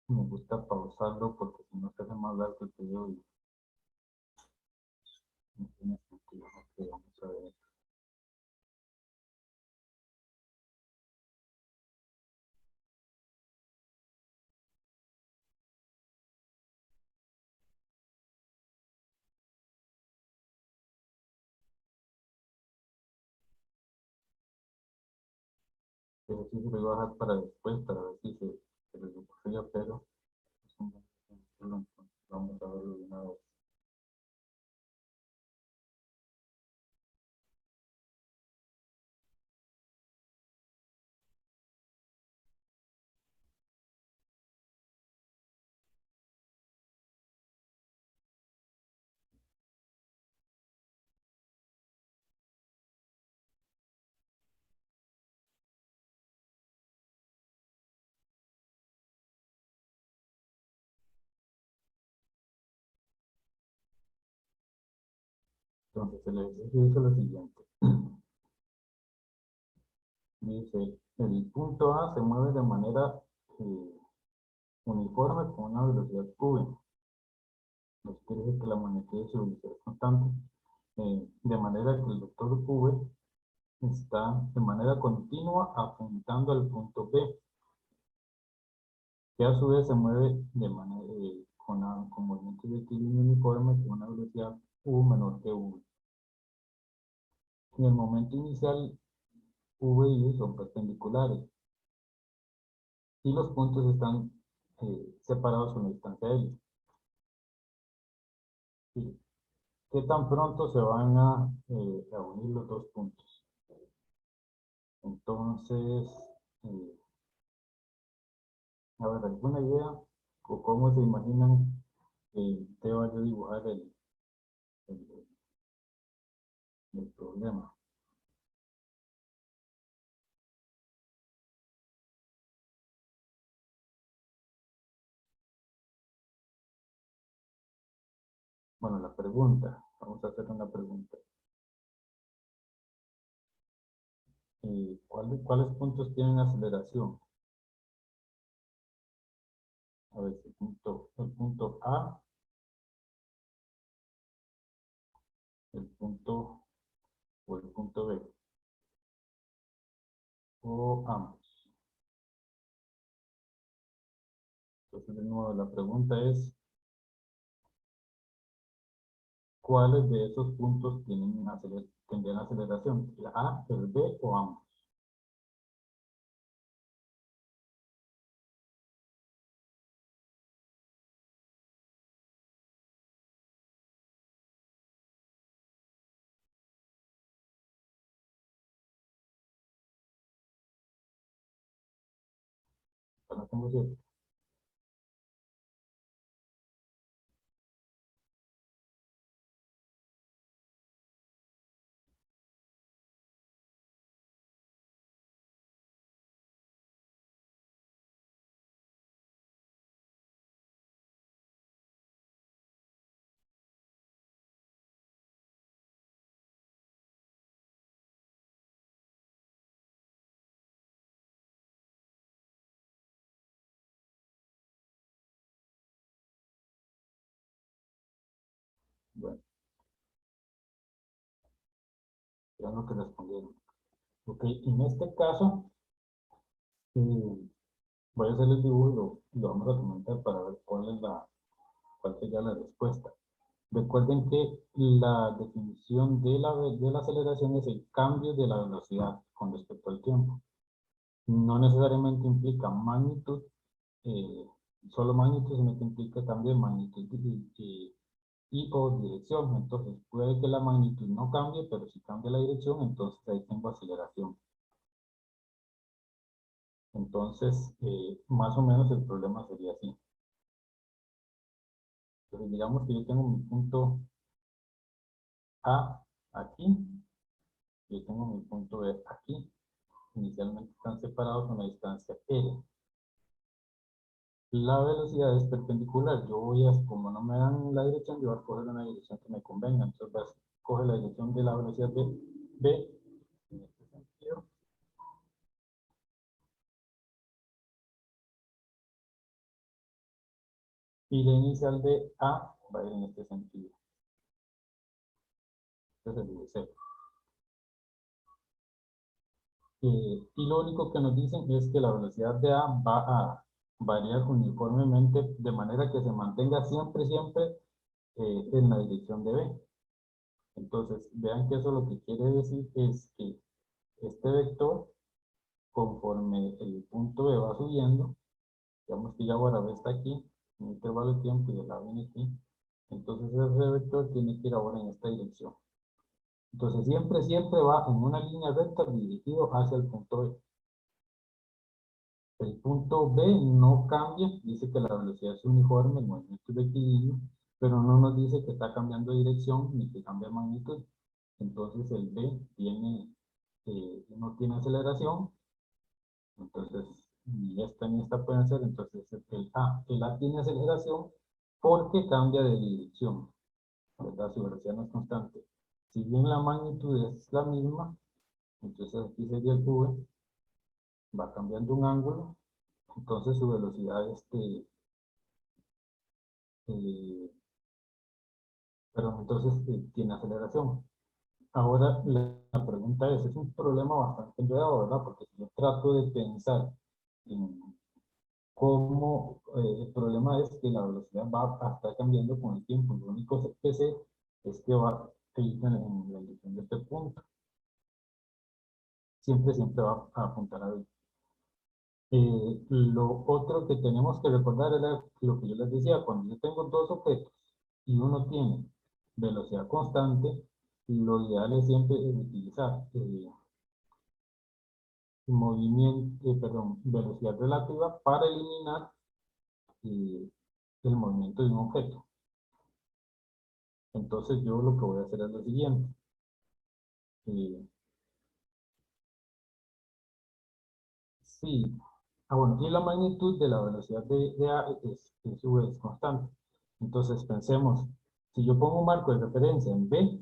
me gusta pausarlo porque si no se hace más largo el video y no tiene sentido. Ok, vamos a ver. Pero sí se lo voy a dejar para después, para ver si se les ocurría, pero es un buen ejemplo, entonces vamos a verlo de una vez. Entonces el ejercicio dice lo siguiente. Dice, el punto A se mueve de manera uniforme con una velocidad v. Nos quiere decir que la magnitud de su velocidad es constante. De manera que el vector v está de manera continua apuntando al punto B, que a su vez se mueve de manera, con movimiento rectilíneo uniforme con una velocidad u menor que v. En el momento inicial, v y u son perpendiculares y los puntos están separados con la distancia L. ¿Sí? ¿Qué tan pronto se van a unir los dos puntos? Entonces, a ver, ¿alguna idea o cómo se imaginan que deba yo dibujar el, el problema? Bueno, la pregunta, vamos a hacer una pregunta. ¿Cuáles puntos tienen aceleración? A ver, el punto A, el punto o el punto B, o ambos. Entonces, de nuevo, la pregunta es, ¿cuáles de esos puntos tendrían aceleración? ¿El A, el B o ambos? Ahora tengo 7. Bueno, ya lo que respondieron. Ok, en este caso, voy a hacer el dibujo y lo vamos a comentar para ver cuál sería la respuesta. Recuerden que la definición de la aceleración es el cambio de la velocidad con respecto al tiempo. No necesariamente implica magnitud, eh, solo magnitud, sino que implica cambio de magnitud y o dirección. Entonces puede que la magnitud no cambie, pero si cambia la dirección, entonces ahí tengo aceleración. Entonces, más o menos el problema sería así. Entonces, digamos que yo tengo mi punto A aquí, yo tengo mi punto B aquí. Inicialmente están separados con la distancia L. La velocidad es perpendicular. Yo voy a, como no me dan la dirección, yo voy a coger una dirección que me convenga. Entonces, voy a coger la dirección de la velocidad de B, en este sentido. Y la inicial de A va a ir en este sentido. Este es el V0. Y lo único que nos dicen es que la velocidad de A va a variar uniformemente de manera que se mantenga siempre, siempre en la dirección de B. Entonces, vean que eso lo que quiere decir es que este vector, conforme el punto B va subiendo, digamos que ya ahora B está aquí, en un intervalo de tiempo y el A viene aquí, entonces ese vector tiene que ir ahora en esta dirección. Entonces, siempre, siempre va en una línea recta dirigido hacia el punto B. El punto B no cambia, dice que la velocidad es uniforme, el movimiento es de equilibrio, pero no nos dice que está cambiando de dirección ni que cambia de magnitud. Entonces el B tiene, no tiene aceleración, entonces ni esta ni esta pueden ser, entonces el A tiene aceleración porque cambia de dirección, ¿verdad? Su velocidad no es constante. Si bien la magnitud es la misma, entonces aquí sería el V, va cambiando un ángulo, entonces su velocidad pero entonces tiene aceleración. Ahora la pregunta es un problema bastante enredado, ¿verdad? Porque si yo trato de pensar en cómo, el problema es que la velocidad va a estar cambiando con el tiempo. Lo único que sé es que va a ir en la dirección de este punto. Siempre, siempre va a apuntar a B. Lo otro que tenemos que recordar era lo que yo les decía, cuando yo tengo dos objetos y uno tiene velocidad constante, lo ideal es siempre utilizar movimiento, perdón, velocidad relativa para eliminar el movimiento de un objeto. Entonces yo lo que voy a hacer es lo siguiente. Sí, bueno, y la magnitud de la velocidad de A es su vez constante. Entonces pensemos, si yo pongo un marco de referencia en B,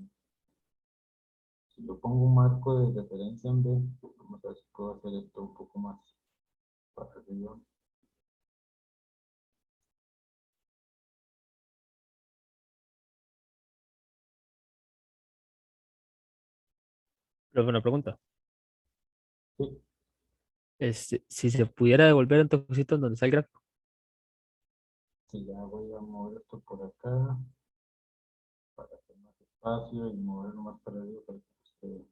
si yo pongo un marco de referencia en B, vamos a ver si puedo hacer esto un poco más para arriba. Pero una pregunta. Sí, Si se pudiera devolver un toquecito en donde está el gráfico. sí, ya voy a mover esto por acá para hacer más espacio y moverlo más para arriba para que usted...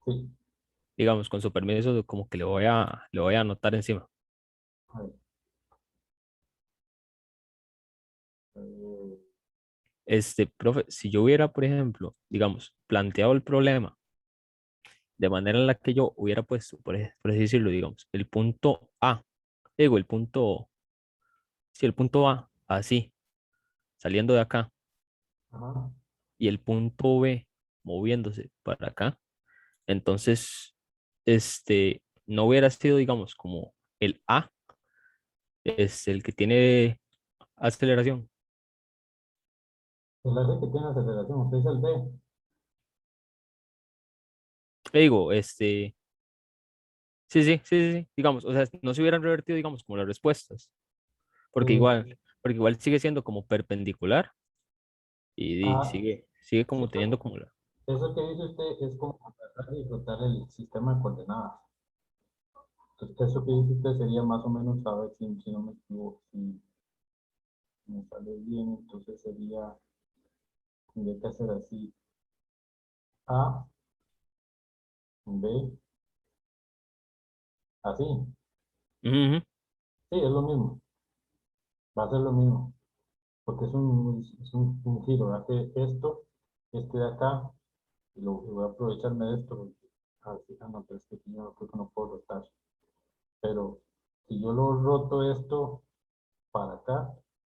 Sí, Digamos, con su permiso, como que le voy a anotar encima. a ver. Eh, Profe, si yo hubiera, por ejemplo, digamos, planteado el problema de manera en la que yo hubiera puesto, por así decirlo, digamos, el punto A, digo, sí, el punto A, así, saliendo de acá, ajá. y el punto B moviéndose para acá, entonces, no hubiera sido, digamos, como el A es el que tiene aceleración. El hace que tiene aceleración, usted es el B. Le digo, sí, sí, sí, sí, sí, digamos, o sea, no se hubieran revertido, digamos, como las respuestas, Eh, porque igual sigue siendo como perpendicular y ah, sigue sí, como teniendo como la... eso que dice usted es como tratar de disfrutar el sistema de coordenadas. Entonces, eso que dice usted sería más o menos, a ver si no me equivoco, si me sale bien, entonces sería, tendría que hacer así, A, B, así. Ujú, Sí, es lo mismo, va a ser lo mismo, porque es un giro, hace esto, este de acá, y voy a aprovecharme de esto, porque, no, pero es que yo creo que no puedo rotar. Pero si yo lo roto esto para acá,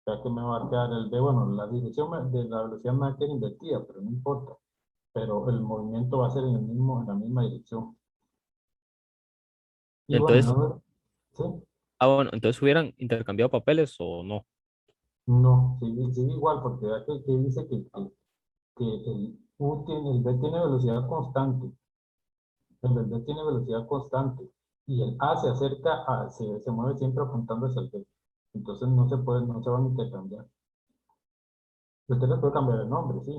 ya que me va a quedar el B, bueno, la dirección de la velocidad me va a quedar invertida, pero no importa. Pero el movimiento va a ser en la misma dirección. Y bueno, entonces, no, sí, bueno, entonces hubieran intercambiado papeles o no. no, sigue igual, porque vea que dice que el B tiene velocidad constante. El B tiene velocidad constante. y el A se acerca, se mueve siempre apuntando hacia el B. Entonces no se van a intercambiar. Usted les puede cambiar el nombre, sí.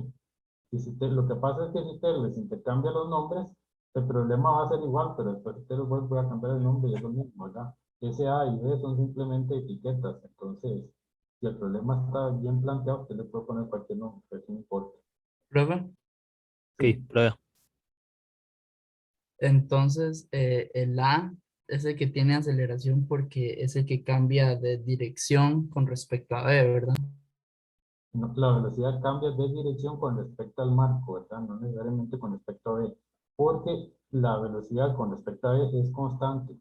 Y si lo que pasa es que si usted les intercambia los nombres, el problema va a ser igual, pero después usted les vuelve a cambiar el nombre y es lo mismo, ¿verdad? S, A y B son simplemente etiquetas, entonces, si el problema está bien planteado, usted le puede poner cualquier nombre, eso no importa. ¿Prueba? Ok, Sí, prueba. Entonces, el A es el que tiene aceleración porque es el que cambia de dirección con respecto a B, ¿verdad? la velocidad cambia de dirección con respecto al marco, ¿verdad? No necesariamente con respecto a B, porque la velocidad con respecto a B es constante.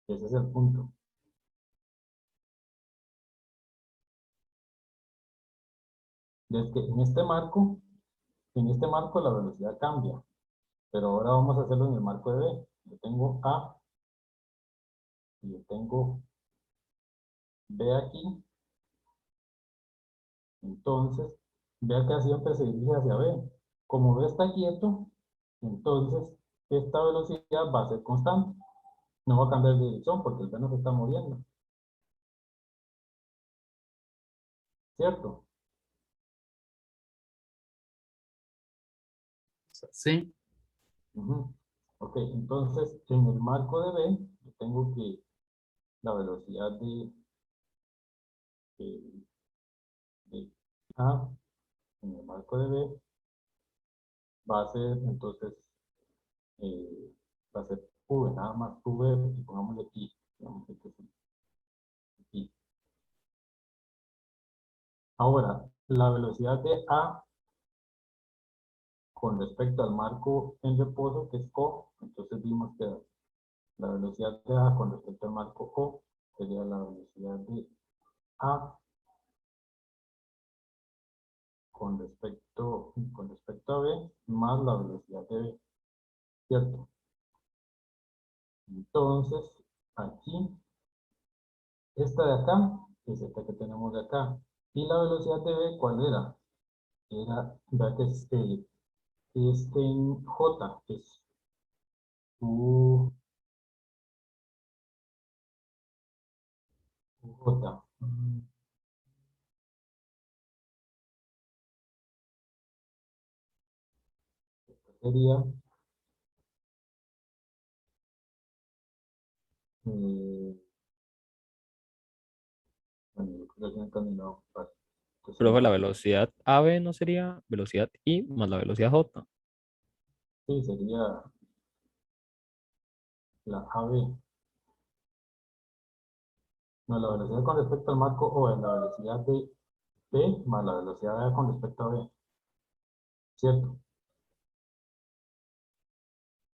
Ese es el punto. Es que en este marco la velocidad cambia, pero ahora vamos a hacerlo en el marco de B. Yo tengo A y yo tengo B aquí, entonces vea que siempre se dirige hacia B. Como B está quieto, entonces esta velocidad va a ser constante. No va a cambiar de dirección porque el B no se está moviendo, ¿cierto? Sí, Ujú. Ok, entonces en el marco de B, yo tengo que la velocidad de- de A en el marco de B va a ser entonces eh, va a ser V, nada más V, y pongámosle I, digamos que es I. Ahora, la velocidad de A con respecto al marco en reposo, que es O, entonces vimos que la velocidad de A con respecto al marco O sería la velocidad de A con respecto a B más la velocidad de B, ¿cierto? Entonces, aquí, esta de acá es esta que tenemos de acá. Y la velocidad de B, ¿cuál era? Vea que es en J, es U, J. Sería, eh, bueno, yo creo que se me terminó. Entonces, Profe, la no, velocidad AB no sería velocidad I más la velocidad J. sí, sería la AB. No, la velocidad con respecto al marco O es la velocidad de B más la velocidad de A con respecto a B, ¿cierto?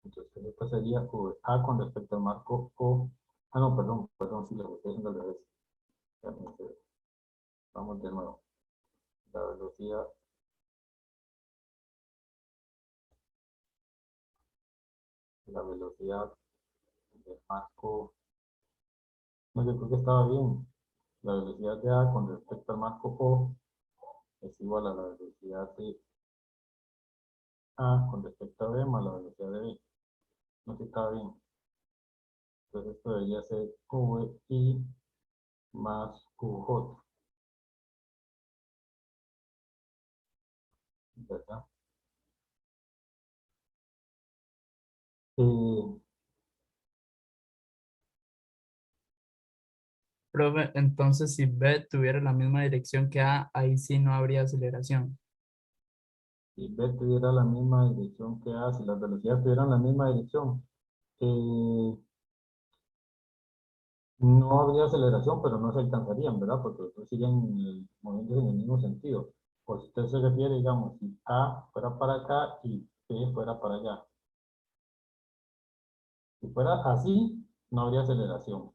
Entonces, esta sería A con respecto al marco O. Ah, no, perdón, sí, lo estoy haciendo al revés. Vamos de nuevo. La la velocidad del marco, no, yo creo que estaba bien. La velocidad de A con respecto al marco O es igual a la velocidad de A con respecto a B más la velocidad de B. No sé si estaba bien. Entonces esto debería ser VI más QJ, ¿verdad? Eh, profe, entonces si B tuviera la misma dirección que A, ahí sí no habría aceleración. si B tuviera la misma dirección que A, si las velocidades tuvieran la misma dirección, eh, no habría aceleración, pero no se alcanzarían, ¿verdad? Porque los dos siguen moviéndose en el mismo sentido. Por si usted se refiere, digamos, si A fuera para acá y B fuera para allá. Si fuera así, no habría aceleración,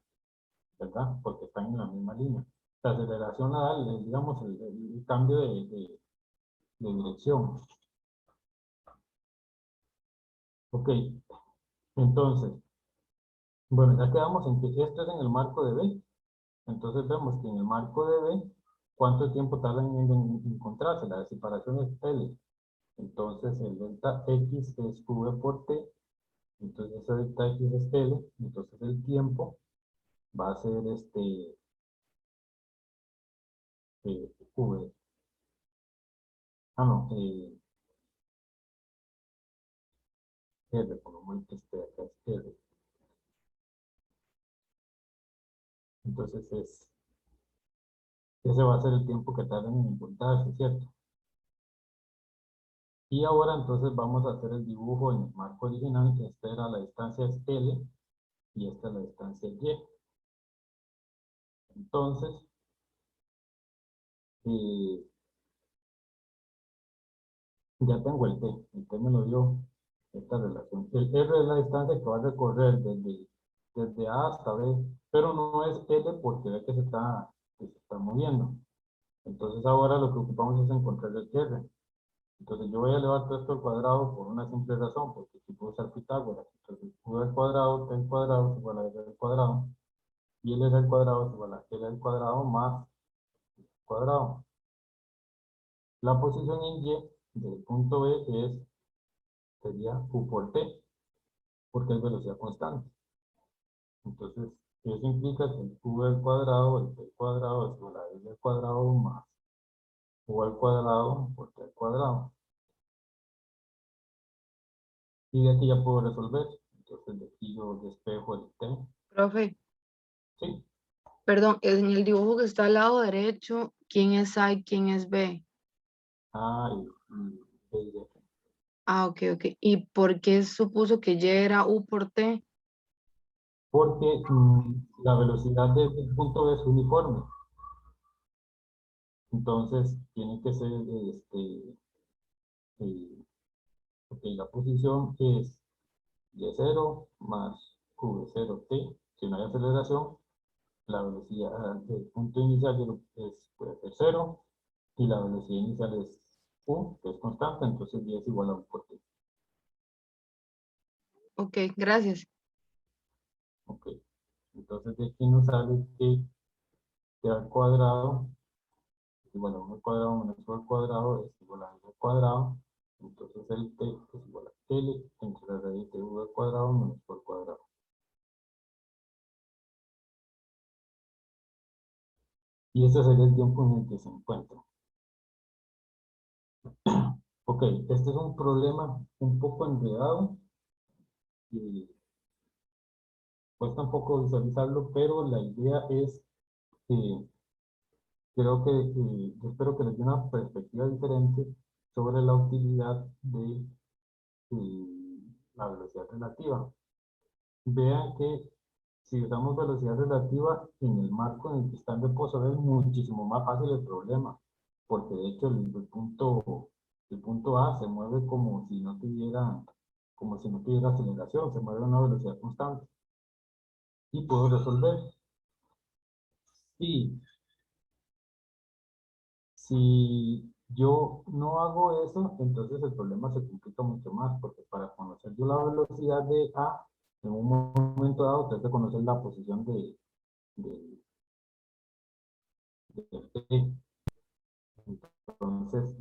¿verdad? Porque están en la misma línea. La aceleración la da, digamos, el cambio de dirección. Ok, entonces, bueno, ya quedamos en que esto es en el marco de B. Entonces vemos que en el marco de B, ¿cuánto tiempo tardan en encontrarse? La separación es L. Entonces el delta X es V por T Entonces ese delta X es L, entonces el tiempo va a ser V. Ah, no, R, como el que esté acá es R. Entonces ese va a ser el tiempo que tarden en encontrarse, ¿cierto? Y ahora entonces vamos a hacer el dibujo en el marco original, que esta era la distancia es L y esta es la distancia Y. Entonces, eh, ya tengo el T me lo dio esta relación. El R es la distancia que va a recorrer desde A hasta B, pero no es L porque ve que se está moviendo. Entonces ahora lo que ocupamos es encontrar el R. Entonces yo voy a elevar todo esto al cuadrado por una simple razón, porque aquí puedo usar Pitágoras. Entonces Q al cuadrado, T al cuadrado es igual a R al cuadrado, y L al cuadrado es igual a L al cuadrado más cuadrado. La posición en Y del punto B sería Q por T, porque es velocidad constante. Entonces, eso implica que el Q al cuadrado, el T al cuadrado es igual a L al cuadrado más Q al cuadrado por T al cuadrado. Y de aquí ya puedo resolver. Entonces de aquí yo despejo el T. Profe, Sí. perdón, en el dibujo que está al lado derecho, ¿quién es A y quién es B? A y B y D. Ah, ok, ok. ¿Y por qué supuso que Y era U por T? Porque la velocidad del punto B es uniforme. Entonces tiene que ser eh, ok, la posición es Y0 más Q0T. Si no hay aceleración, la velocidad del punto inicial puede ser 0 y la velocidad inicial es U, que es constante, entonces Y es igual a U por T. Ok, gracias. Ok, entonces de aquí nos sale que T al cuadrado es igual a 1 al cuadrado menos U al cuadrado es igual a L al cuadrado. Entonces el T es igual a L entre la raíz de U al cuadrado menos U al cuadrado. Y ese sería el tiempo en el que se encuentra. Ok, este es un problema un poco enredado y cuesta un poco visualizarlo, pero la idea es que creo que yo espero que les dé una perspectiva diferente sobre la utilidad de la velocidad relativa. Vean que si usamos velocidad relativa en el marco en el que está en reposo es muchísimo más fácil el problema, porque de hecho el punto A se mueve como si no tuviera aceleración, se mueve a una velocidad constante. Y puedo resolver. Sí, si yo no hago eso, entonces el problema se complica mucho más, porque para conocer yo la velocidad de A, en un momento dado, tengo que conocer la posición de T. Entonces,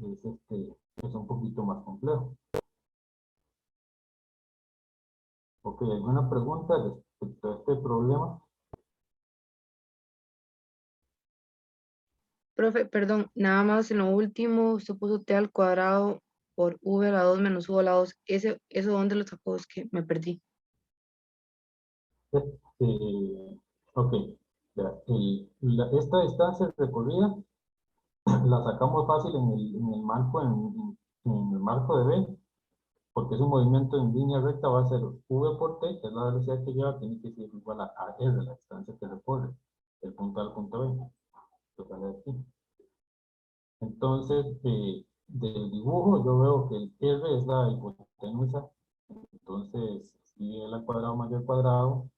es un poquito más complejo. Ok, ¿alguna pregunta respecto a este problema? Profe, perdón, nada más en lo último, usted puso T al cuadrado por V a la 2 menos U a la 2. ¿Eso dónde lo sacó? Es que me perdí. Ok, ya, esta distancia recorrida la sacamos fácil en el marco de B, porque es un movimiento en línea recta, va a ser V por T, que es la velocidad que lleva, tiene que ser igual a R, la distancia que recorre, del punto A al punto B. Lo sale aquí. Entonces, del dibujo yo veo que el R es la hipotenusa, entonces si L al cuadrado más B al cuadrado,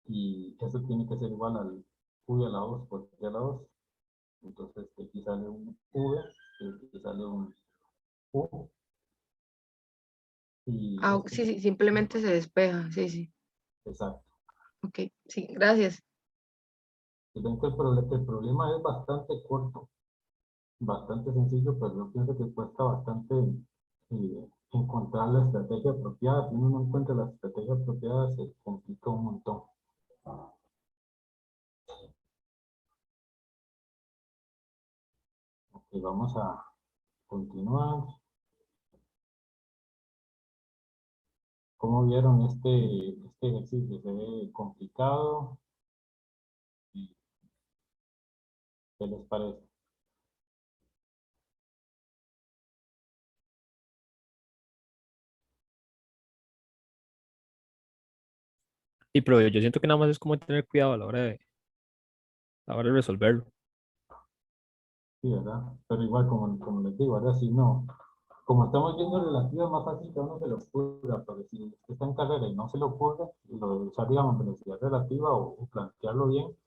y eso tiene que ser igual al V a la 2 por T a la 2. Entonces aquí sale un V, aquí sale un U, y Ah, esto sí, sí, simplemente se despeja. Sí, sí. exacto. Ok, sí, gracias. Y ven que el problema es bastante corto, bastante sencillo, pero yo pienso que cuesta bastante encontrar la estrategia apropiada. Si uno no encuentra la estrategia apropiada, se complica un montón. Ok, vamos a continuar. ¿Cómo vieron este ejercicio? ¿Se ve complicado? ¿Qué les parece? Y pero yo siento que nada más es como tener cuidado a la hora de resolverlo. Sí, ¿verdad? Pero igual, como les digo, ahora sí no. Como estamos viendo relativo, es más fácil que a uno se lo ocurra, pero si usted está en carrera y no se lo ocurre, lo de usar, digamos, velocidad relativa o plantearlo bien,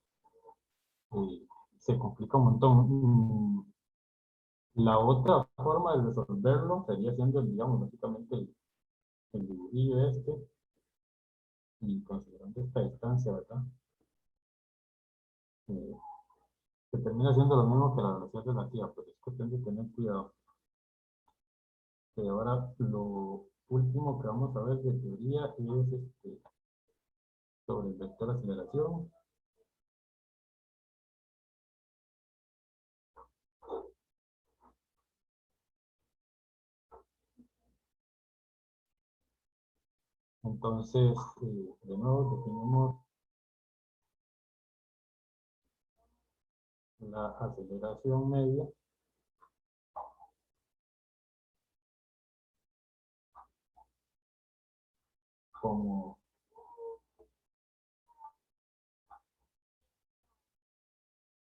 eh, se complica un montón. La otra forma de resolverlo sería haciendo, digamos, básicamente el dibujillo este y considerando esta distancia, ¿verdad? Eh, que termina siendo lo mismo que la velocidad relativa, pero es cuestión de tener cuidado. Ahora lo último que vamos a ver de teoría es sobre el vector aceleración. Entonces, de nuevo definimos la aceleración media como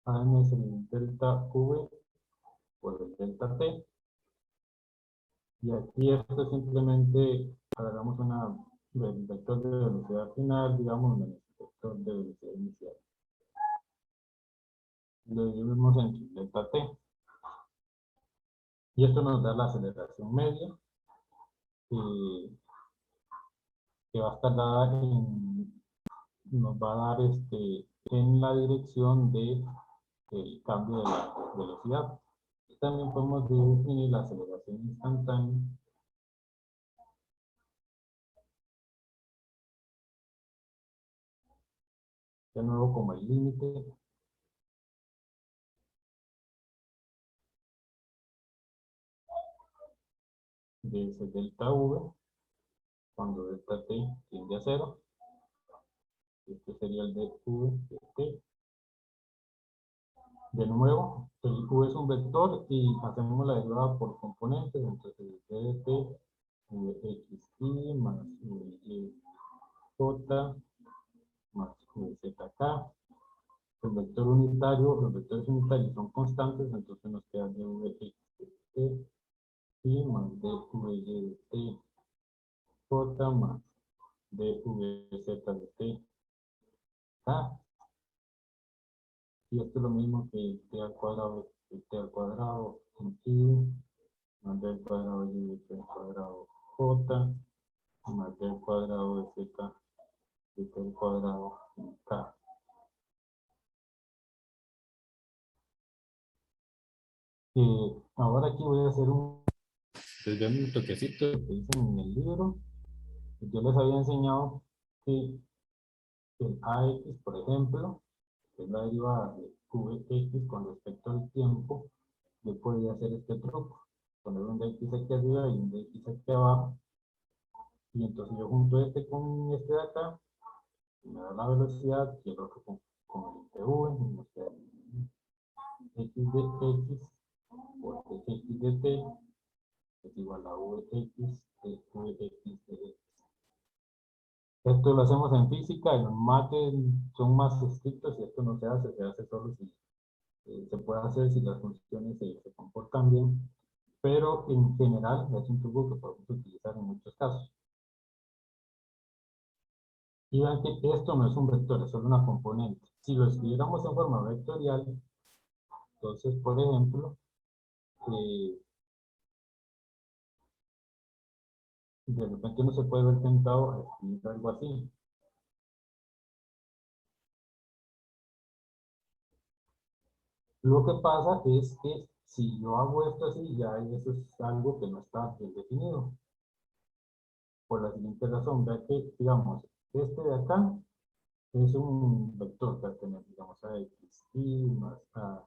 AM es el delta V por el delta T. Y aquí esto simplemente agarramos el vector de velocidad final, digamos, menos el vector de velocidad inicial. Lo dividimos en delta T. Y esto nos da la aceleración media, que va a estar dada nos va a dar en la dirección de el cambio de la velocidad. Y también podemos definir la aceleración instantánea de nuevo como el límite de ese delta V cuando delta T tiende a 0. Este sería el dV de T. De nuevo, el V es un vector y hacemos la derivada por componentes, entonces d de T, Vxy más Vyj más Vzk. El vector unitario, los vectores unitarios son constantes, entonces nos queda dvx de T y más dvy de T j más dvz de T. Y esto es lo mismo que t al cuadrado de t al cuadrado en i más d al cuadrado de t al cuadrado j más d al cuadrado de z de t al cuadrado en k. Ahora aquí voy a hacer les doy un toquecito que dicen en el libro. Yo les había enseñado que el AX, por ejemplo, que es la derivada de Vx con respecto al tiempo, yo podría hacer este truco. Poner un dx aquí arriba y un dx aquí abajo. Y entonces yo junto este con este de acá, me da la velocidad, y el otro con el tv, y nos queda x de x por dx de t es igual a vx de vx de x. Esto lo hacemos en física, en mates son más estrictos y esto no se hace solo si se puede hacer si las funciones se comportan bien, pero en general es un truco que podemos utilizar en muchos casos. Y vean que esto no es un vector, es solo una componente. Si lo escribiéramos en forma vectorial, entonces, por ejemplo, de repente uno se puede ver tentado a escribir algo así. Lo que pasa es que si yo hago esto así, ya eso es algo que no está bien definido. por la siguiente razón, vea que, digamos, este de acá es un vector que va a tener, digamos, a x y más a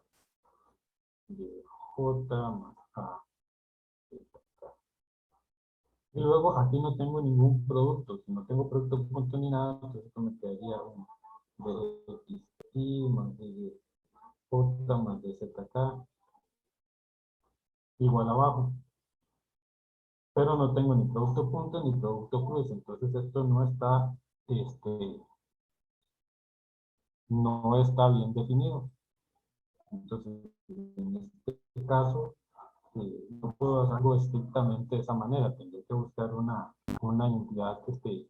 de j más a de k. Y luego aquí no tengo ningún producto, si no tengo producto punto ni nada, entonces esto me quedaría un de x y más de j más de zk igual abajo. Pero no tengo ni producto punto ni producto cruz, entonces esto no está bien definido. Entonces, en este caso, no puedo hacer algo estrictamente de esa manera, tendré que buscar una entidad que esté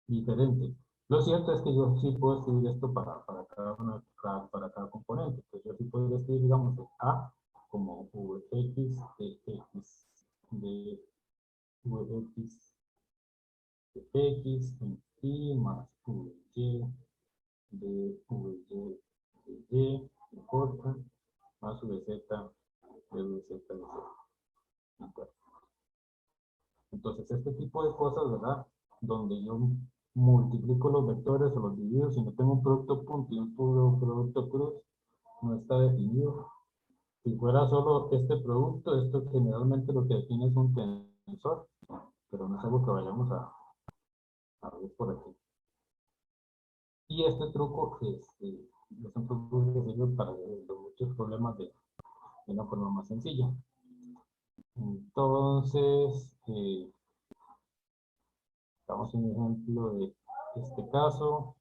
diferente. Lo cierto es que yo sí puedo escribir esto para cada componente. Entonces, yo sí puedo escribir, digamos, A como Vx de x de Vx de x en y más Vy de Vy de y de j más Vz de Vz de z. Entonces, este tipo de cosas, ¿verdad? Donde yo multiplico los vectores o los divido, si no tengo un producto punto y un producto cruz, no está definido. Si fuera solo este producto, esto generalmente lo que define es un tensor, pero no es algo que vayamos a ver por aquí. Y este truco es un truco que sirve para muchos problemas de una forma más sencilla. Entonces, damos un ejemplo de este caso.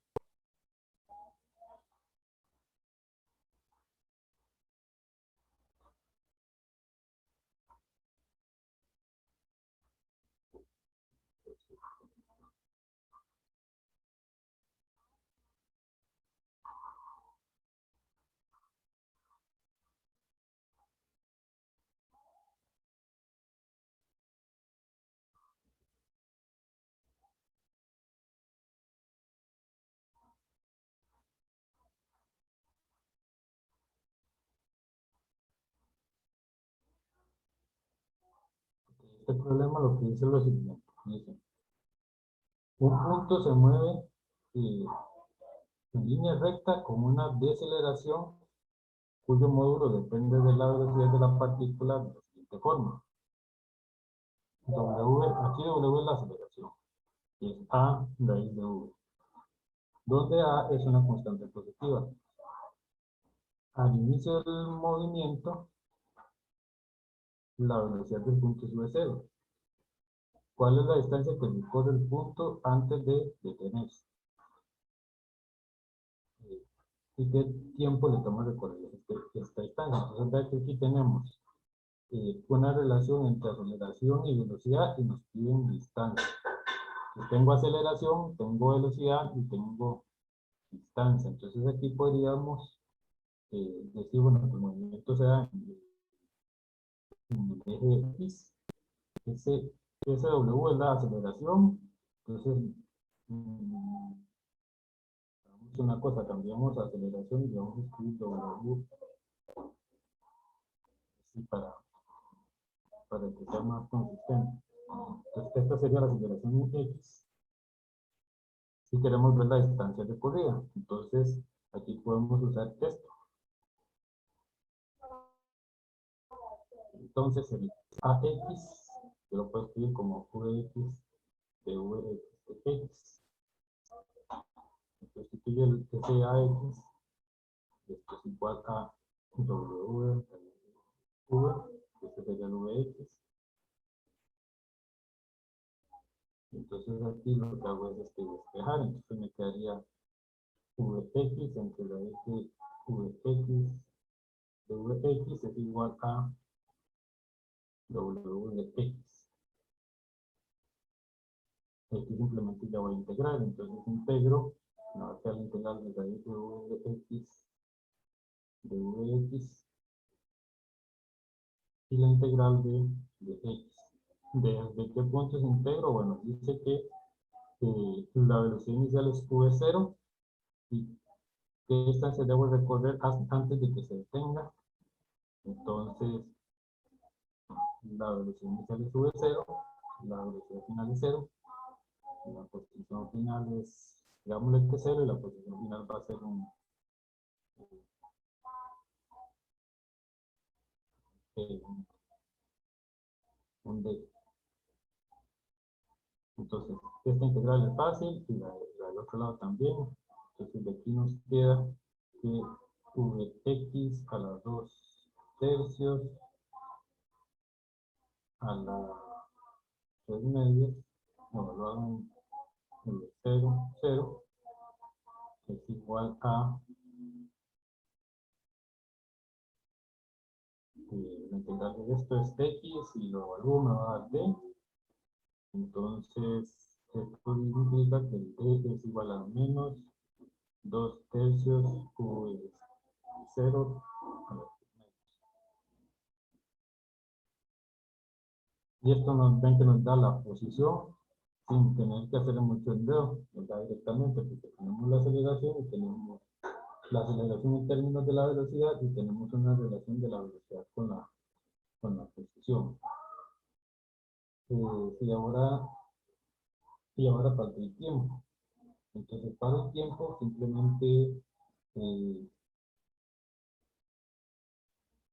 Este problema lo que dice es lo siguiente. Dice, un punto se mueve eh, en línea recta con una deceleración cuyo módulo depende de la velocidad de la partícula de la siguiente forma. Aquí W es la aceleración, y es A raíz de V, donde A es una constante positiva. Al inicio del movimiento, la velocidad del punto sube a cero. ¿Cuál es la distancia que recorre el punto antes de detenerse? ¿Y qué tiempo le toma recorrer esta distancia? Entonces, vea que aquí tenemos una relación entre aceleración y velocidad y nos piden distancia. Pues tengo aceleración, tengo velocidad y tengo distancia. Entonces aquí podríamos decir, bueno, que el movimiento sea en el eje X. Ese W es la aceleración. Entonces, hagamos una cosa, cambiamos aceleración y vamos a escribir W así para que sea más consistente. Entonces, esta sería la aceleración X. Si queremos ver la distancia recorrida, entonces aquí podemos usar esto. Entonces el AX, yo lo puedo escribir como Vx de Vx de X. Entonces sustituye ese AX, esto es igual a W, V, este sería el Vx. Entonces aquí lo que hago es despejar, entonces me quedaría Vx entre la eje Vx de Vx es igual a W de X. Aquí simplemente ya voy a integrar, entonces integro, me va a quedar la integral de raíz de Vx y la integral de X. ¿Desde qué punto se integro? Bueno, dice que la velocidad inicial es V0 y qué distancia debo recorrer antes de que se detenga. Entonces, la velocidad inicial es V0, la velocidad final es 0. Y la posición final es, digámosle que 0, y la posición final va a ser un D. Entonces, esta integral es fácil y la del otro lado también. Entonces, de aquí nos queda que Vx a la 2 tercios a la 3 medios, evaluado en 0, 0, es igual a la integral de esto es x y lo evalúo, me va a dar d. Entonces, esto significa que el d es igual a menos 2 tercios v es 0 a la 3 medios. Y esto ven que nos da la posición sin tener que hacer mucho enredo, nos da directamente porque tenemos la aceleración y tenemos la aceleración en términos de la velocidad y tenemos una relación de la velocidad con la posición. Y ahora para el tiempo. Entonces para el tiempo simplemente,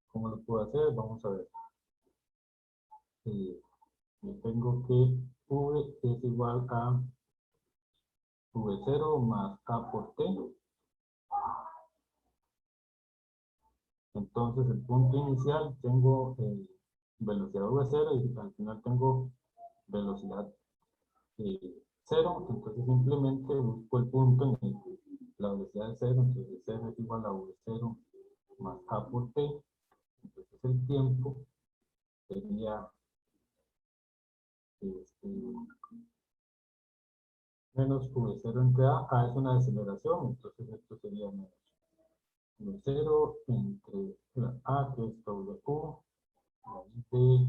¿cómo lo puedo hacer? Vamos a ver. Yo tengo que V es igual a V0 más A por T. Entonces el punto inicial tengo velocidad V0 y al final tengo velocidad 0. Entonces simplemente busco el punto en el que la velocidad es 0. Entonces 0 es igual a V0 más A por T. Entonces el tiempo sería menos V0 entre A es una aceleración, entonces esto sería menos V0 entre la A, que es W, raíz de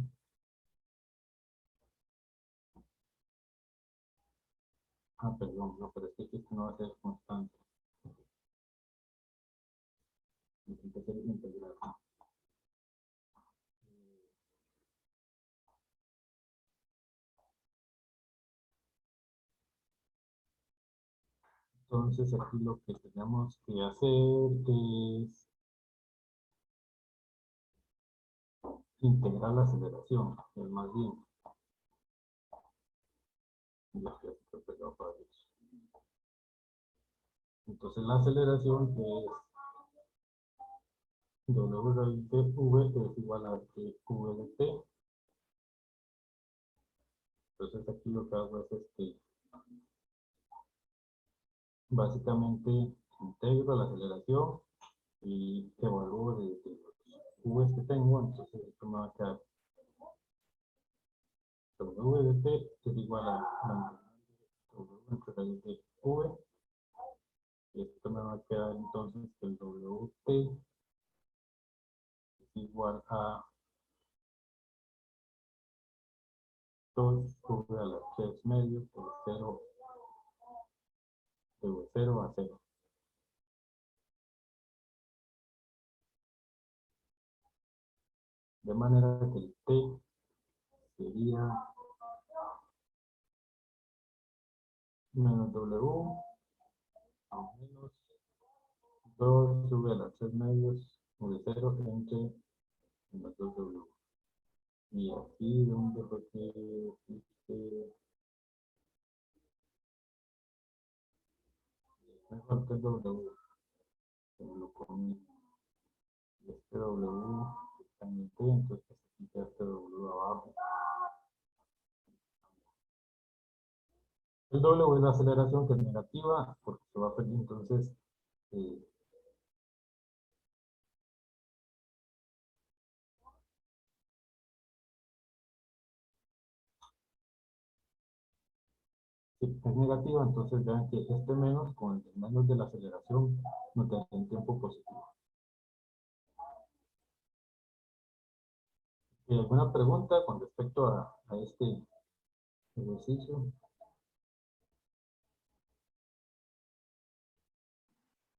perdón, no, pero es que esto no va a ser constante. Tiene que ser integral. Entonces aquí lo que tenemos que hacer es integrar la aceleración, es más bien. Entonces la aceleración que es W raíz de V es igual a V de T. Entonces aquí lo que hago es básicamente integro la aceleración y evalúo desde los V's que tengo, entonces esto me va a quedar W de T es igual a W entre raíz de V, y esto me va a quedar entonces que el WT es igual a 2V a la 3 medios de 0 a 0. De manera que el T sería menos W a menos 2V a la 3 medios de 0 entre las 2W. Y aquí donde fue que me falta el W, pero lo comí. Y este W está en el T, entonces aquí queda este W abajo. El W es la aceleración, que es negativa porque se va a perder, entonces si es negativa, entonces vean que este menos con el menos de la aceleración nos da un tiempo positivo. ¿Alguna pregunta con respecto a este ejercicio?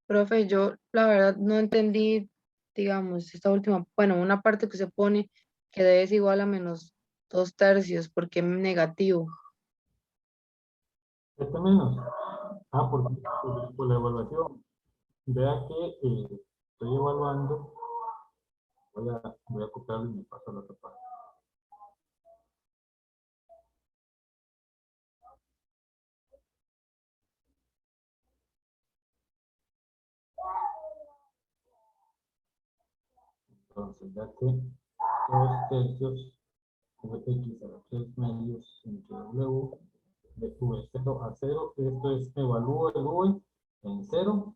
Profe, yo la verdad no entendí, digamos, esta última, bueno, una parte que se pone que D es igual a menos 2/3, porque negativo. Este menos. Ah, por la evaluación. Vea que estoy evaluando. Voy a copiarlo y me paso a la otra parte. Entonces, ya que 2/3 de x a la 3/2 entre w de v0 a 0, esto es evalúo el v en 0,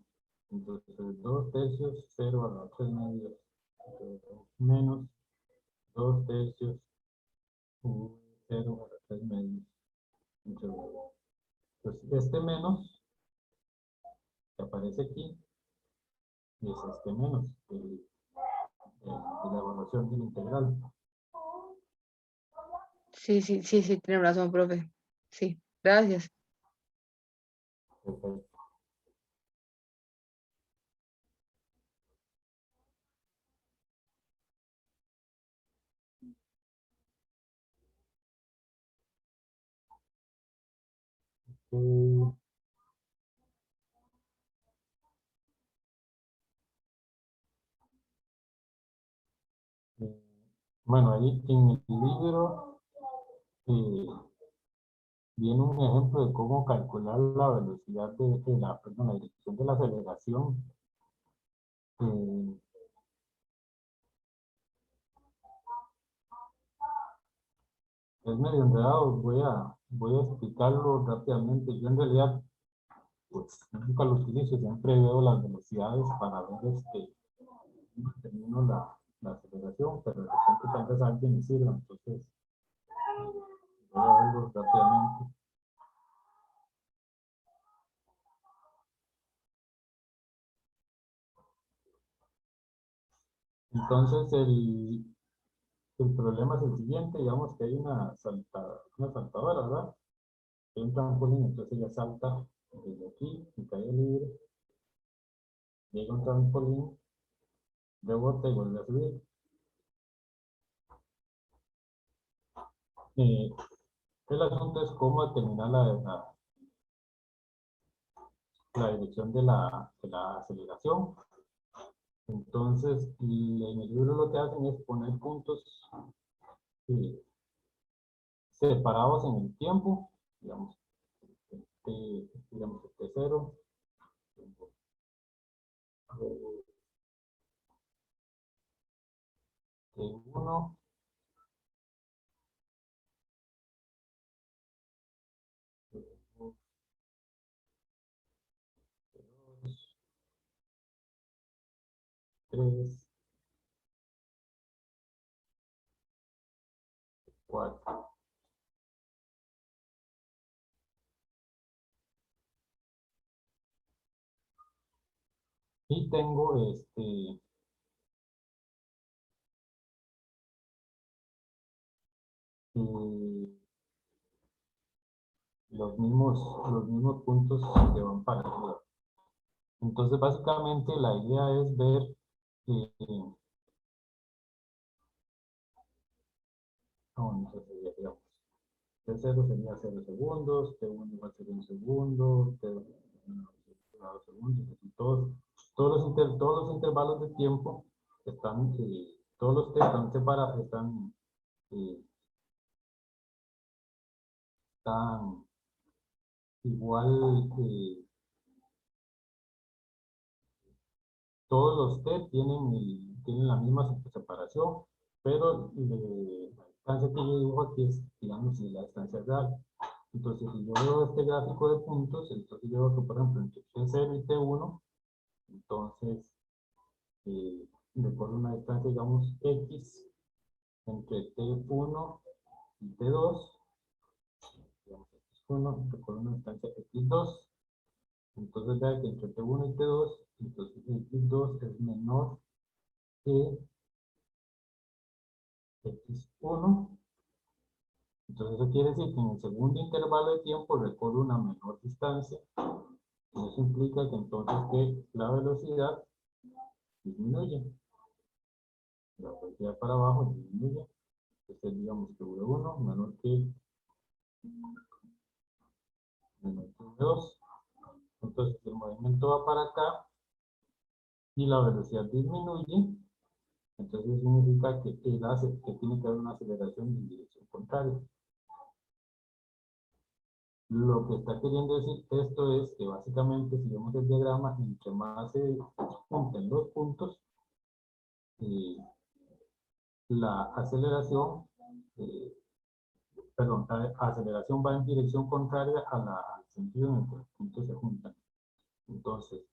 entonces 2/3 0 a la 3/2 menos 2/3 v0 a la 3/2 entre w. Entonces este menos que aparece aquí es este menos de la evaluación del integral. Sí, tiene razón, profe. Sí, gracias. Perfecto. Ok. Bueno, ahí en el libro eh, viene un ejemplo de cómo calcular la velocidad perdón, la dirección de la aceleración. Eh, es medio enredado, voy a explicarlo rápidamente. Yo en realidad, pues, nunca lo utilizo, siempre veo las velocidades para ver cómo determino la aceleración, pero de repente tal vez a alguien le sirva, entonces voy a verlo rápidamente. Entonces el problema es el siguiente, digamos que hay una saltadora, ¿verdad? Hay un trampolín, entonces ella salta desde aquí y cae libre, llega un trampolín, rebota y vuelve a subir. El asunto es cómo determinar la dirección de la aceleración. Entonces, en el libro lo que hacen es poner puntos eh, separados en el tiempo, digamos, este 0, este 1, este 2, 3, 4. Y tengo eh, los mismos puntos que van para arriba. Entonces, básicamente, la idea es ver no sé, digamos, T0 sería 0 segundos, T1 igual sería 1 segundo, T2 2 segundos, así todos los intervalos de tiempo están, todos los T están separados, eh, están igual, todos los T tienen la misma separación, pero la distancia que yo dibujo aquí es, digamos, la distancia real. Entonces, si yo veo este gráfico de puntos, entonces yo veo que, por ejemplo, entre T0 y T1, entonces, le pongo una distancia, digamos, X entre T1 y T2, digamos, X1, le pongo una distancia X2, entonces vea que entre T1 y T2, entonces X2 es menor que X1, entonces eso quiere decir que en el segundo intervalo de tiempo recorre una menor distancia, y eso implica que entonces que la velocidad disminuye, la velocidad para abajo disminuye, Entonces digamos que V1 menor que V2. Entonces el movimiento va para acá y la velocidad disminuye. Entonces significa que, que tiene que haber una aceleración en dirección contraria. Lo que está queriendo decir esto es que básicamente, si vemos el diagrama, entre más se junten los puntos, la aceleración, la aceleración va en dirección contraria al sentido en el que los puntos se juntan. Entonces,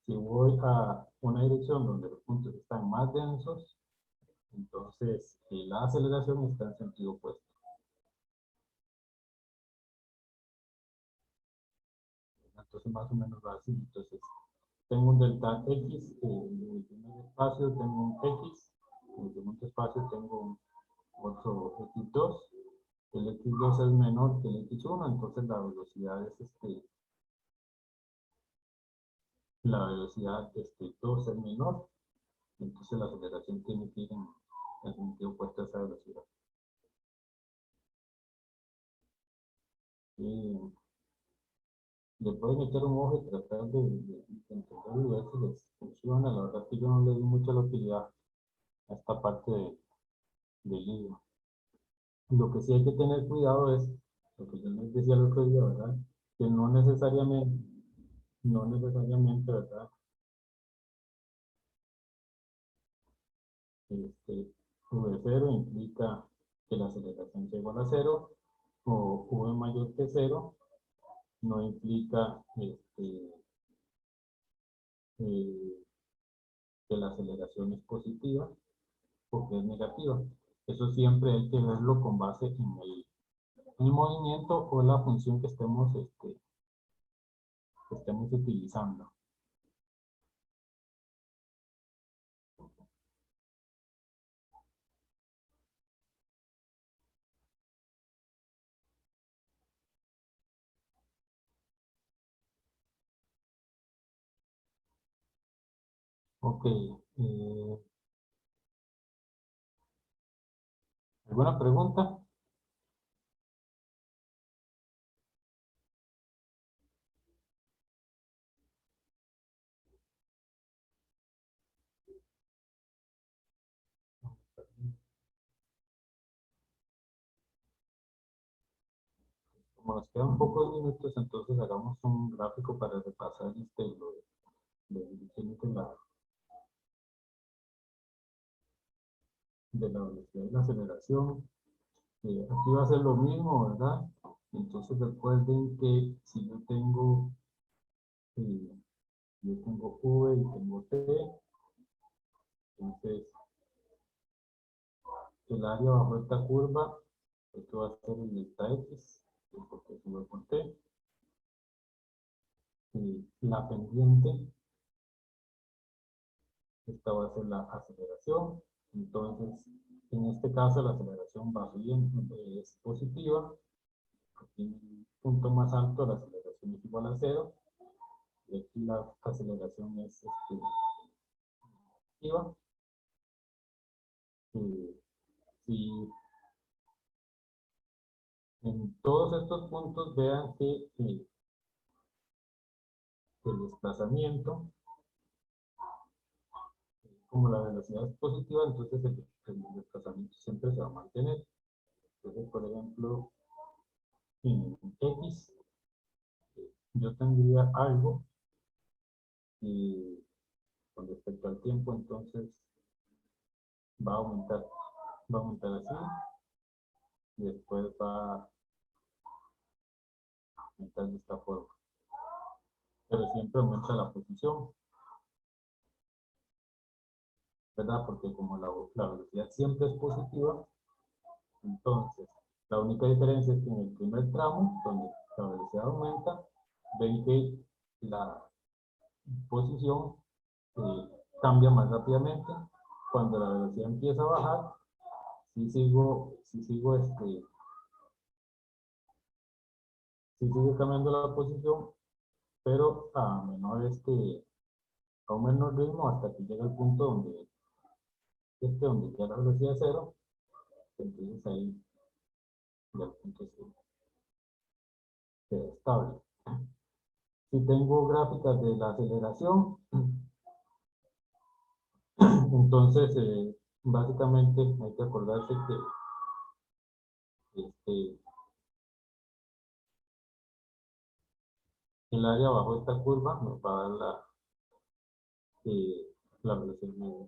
si voy a una dirección donde los puntos están más densos, entonces la aceleración está en sentido opuesto. Entonces más o menos va así. Entonces tengo un delta X, en el primer espacio tengo un X, en el segundo espacio tengo otro X2, el X2 es menor que el X1, entonces la velocidad es la velocidad 2 es menor, entonces la aceleración tiene que ir en sentido opuesto a esa velocidad. Le pueden meter un ojo y tratar de entenderlo y ver si les funciona. La verdad es que yo no le di mucha utilidad a esta parte del libro. Lo que sí hay que tener cuidado es, lo que yo les decía el otro día, ¿verdad? Que no necesariamente, ¿verdad? V0 implica que la aceleración sea igual a 0, o V mayor que 0 no implica que la aceleración es positiva, porque es negativa. Eso siempre hay que verlo con base en el movimiento o la función que estemos utilizando. Ok. ¿Alguna pregunta? Como nos quedan pocos minutos, entonces hagamos un gráfico para repasar lo de la velocidad y la aceleración. Aquí va a ser lo mismo, ¿verdad? Entonces recuerden que si yo tengo V y tengo T, entonces el área bajo esta curva, esto va a ser el delta X, porque es V por T. La pendiente, esta va a ser la aceleración. Entonces, en este caso la aceleración va subiendo, es positiva. Aquí en el punto más alto la aceleración es igual a 0. Y aquí la aceleración es negativa. Si en todos estos puntos vean que el desplazamiento, como la velocidad es positiva, entonces el desplazamiento siempre se va a mantener. Entonces, por ejemplo, en X, yo tendría algo con respecto al tiempo, entonces va a aumentar así, y después va a aumentar de esta forma. Pero siempre aumenta la posición, ¿verdad? Porque como la velocidad siempre es positiva, entonces la única diferencia es que en el primer tramo, donde la velocidad aumenta, ven que la posición cambia más rápidamente. Cuando la velocidad empieza a bajar, si sigo cambiando la posición, pero a un menor ritmo hasta que llega el punto donde ya la velocidad es 0, Entonces ahí ya el punto queda estable. Si tengo gráficas de la aceleración, entonces básicamente hay que acordarse que el área bajo esta curva nos va a dar la velocidad media.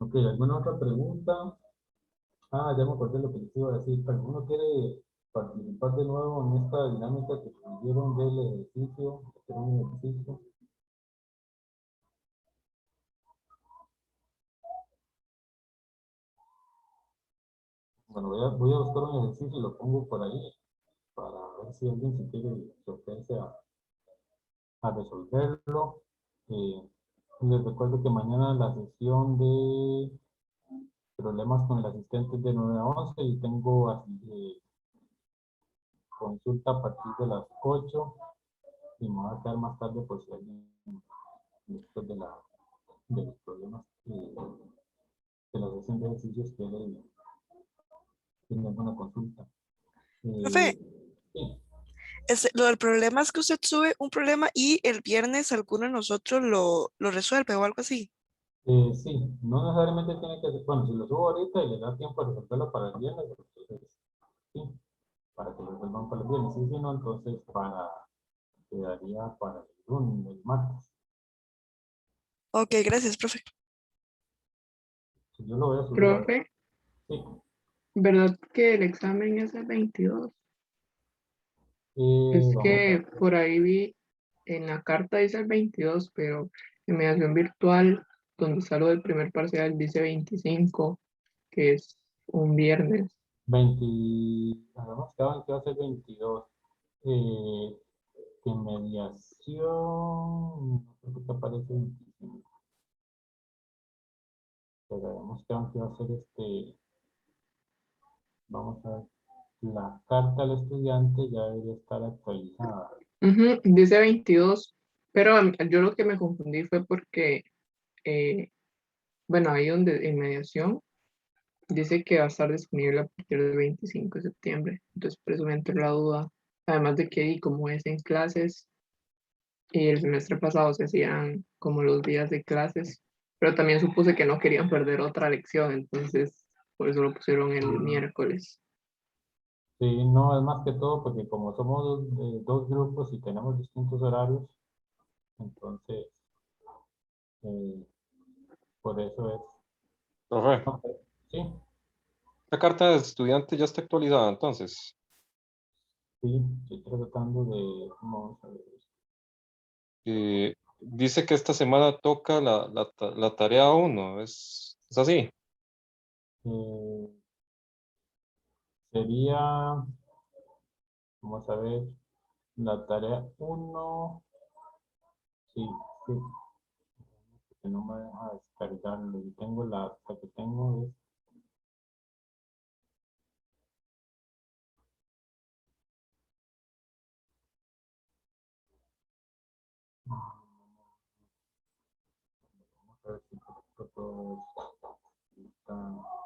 Ok, ¿alguna otra pregunta? Ah, ya me acordé lo que les iba a decir. ¿Alguno quiere participar de nuevo en esta dinámica que tuvieron del ejercicio? Hacer un ejercicio. Bueno, voy a buscar un ejercicio y lo pongo por ahí para ver si alguien se quiere ofrece a resolverlo. Les recuerdo que mañana la sesión de problemas con el asistente es de 9 a 11 y tengo consulta a partir de las 8 y me voy a quedar más tarde por si alguien después de los problemas de la sesión de ejercicios tiene alguna consulta. Profe, Sí, lo del problema es que usted sube un problema y el viernes alguno de nosotros lo resuelve o algo así. sí, no necesariamente tiene que ser, bueno, si lo subo ahorita y le da tiempo a resolverlo para el viernes, entonces sí, para que lo resuelvan para el viernes, sí, si no, entonces quedaría para el lunes, el martes. Ok, gracias, profe. Si yo lo voy a subir ahora. Profe, Sí. ¿verdad que el examen es el 22? Es Vamos a que ver. por ahí vi en la carta dice el 22, pero en mediación virtual, donde está lo del primer parcial, dice 25, que es un viernes. 20, hagamos que va a ser 22. En mediación, no creo que te aparece 25. Pero hagamos que va a ser vamos a ver, la carta al estudiante ya debería estar actualizada. Ujú, dice 22, pero yo lo que me confundí fue porque, eh, bueno, ahí donde en mediación dice que va a estar disponible a partir del 25 de septiembre. Entonces, por eso me entró la duda. Además de que, y como es en clases, y el semestre pasado se hacían como los días de clases, pero también supuse que no querían perder otra lección, entonces por eso lo pusieron el miércoles. Sí, no, es más que todo porque como somos dos grupos y tenemos distintos horarios, entonces, eh, por eso es. Profe, Ok, sí, la carta de estudiante ya está actualizada, entonces. sí, estoy tratando vamos a ver. Dice que esta semana toca la tarea 1, ¿es así? Eh, sería, vamos a ver, la tarea 1, sí, sí, que no me deja descargarlo. Y tengo la que tengo es. Vamos a ver si todo está.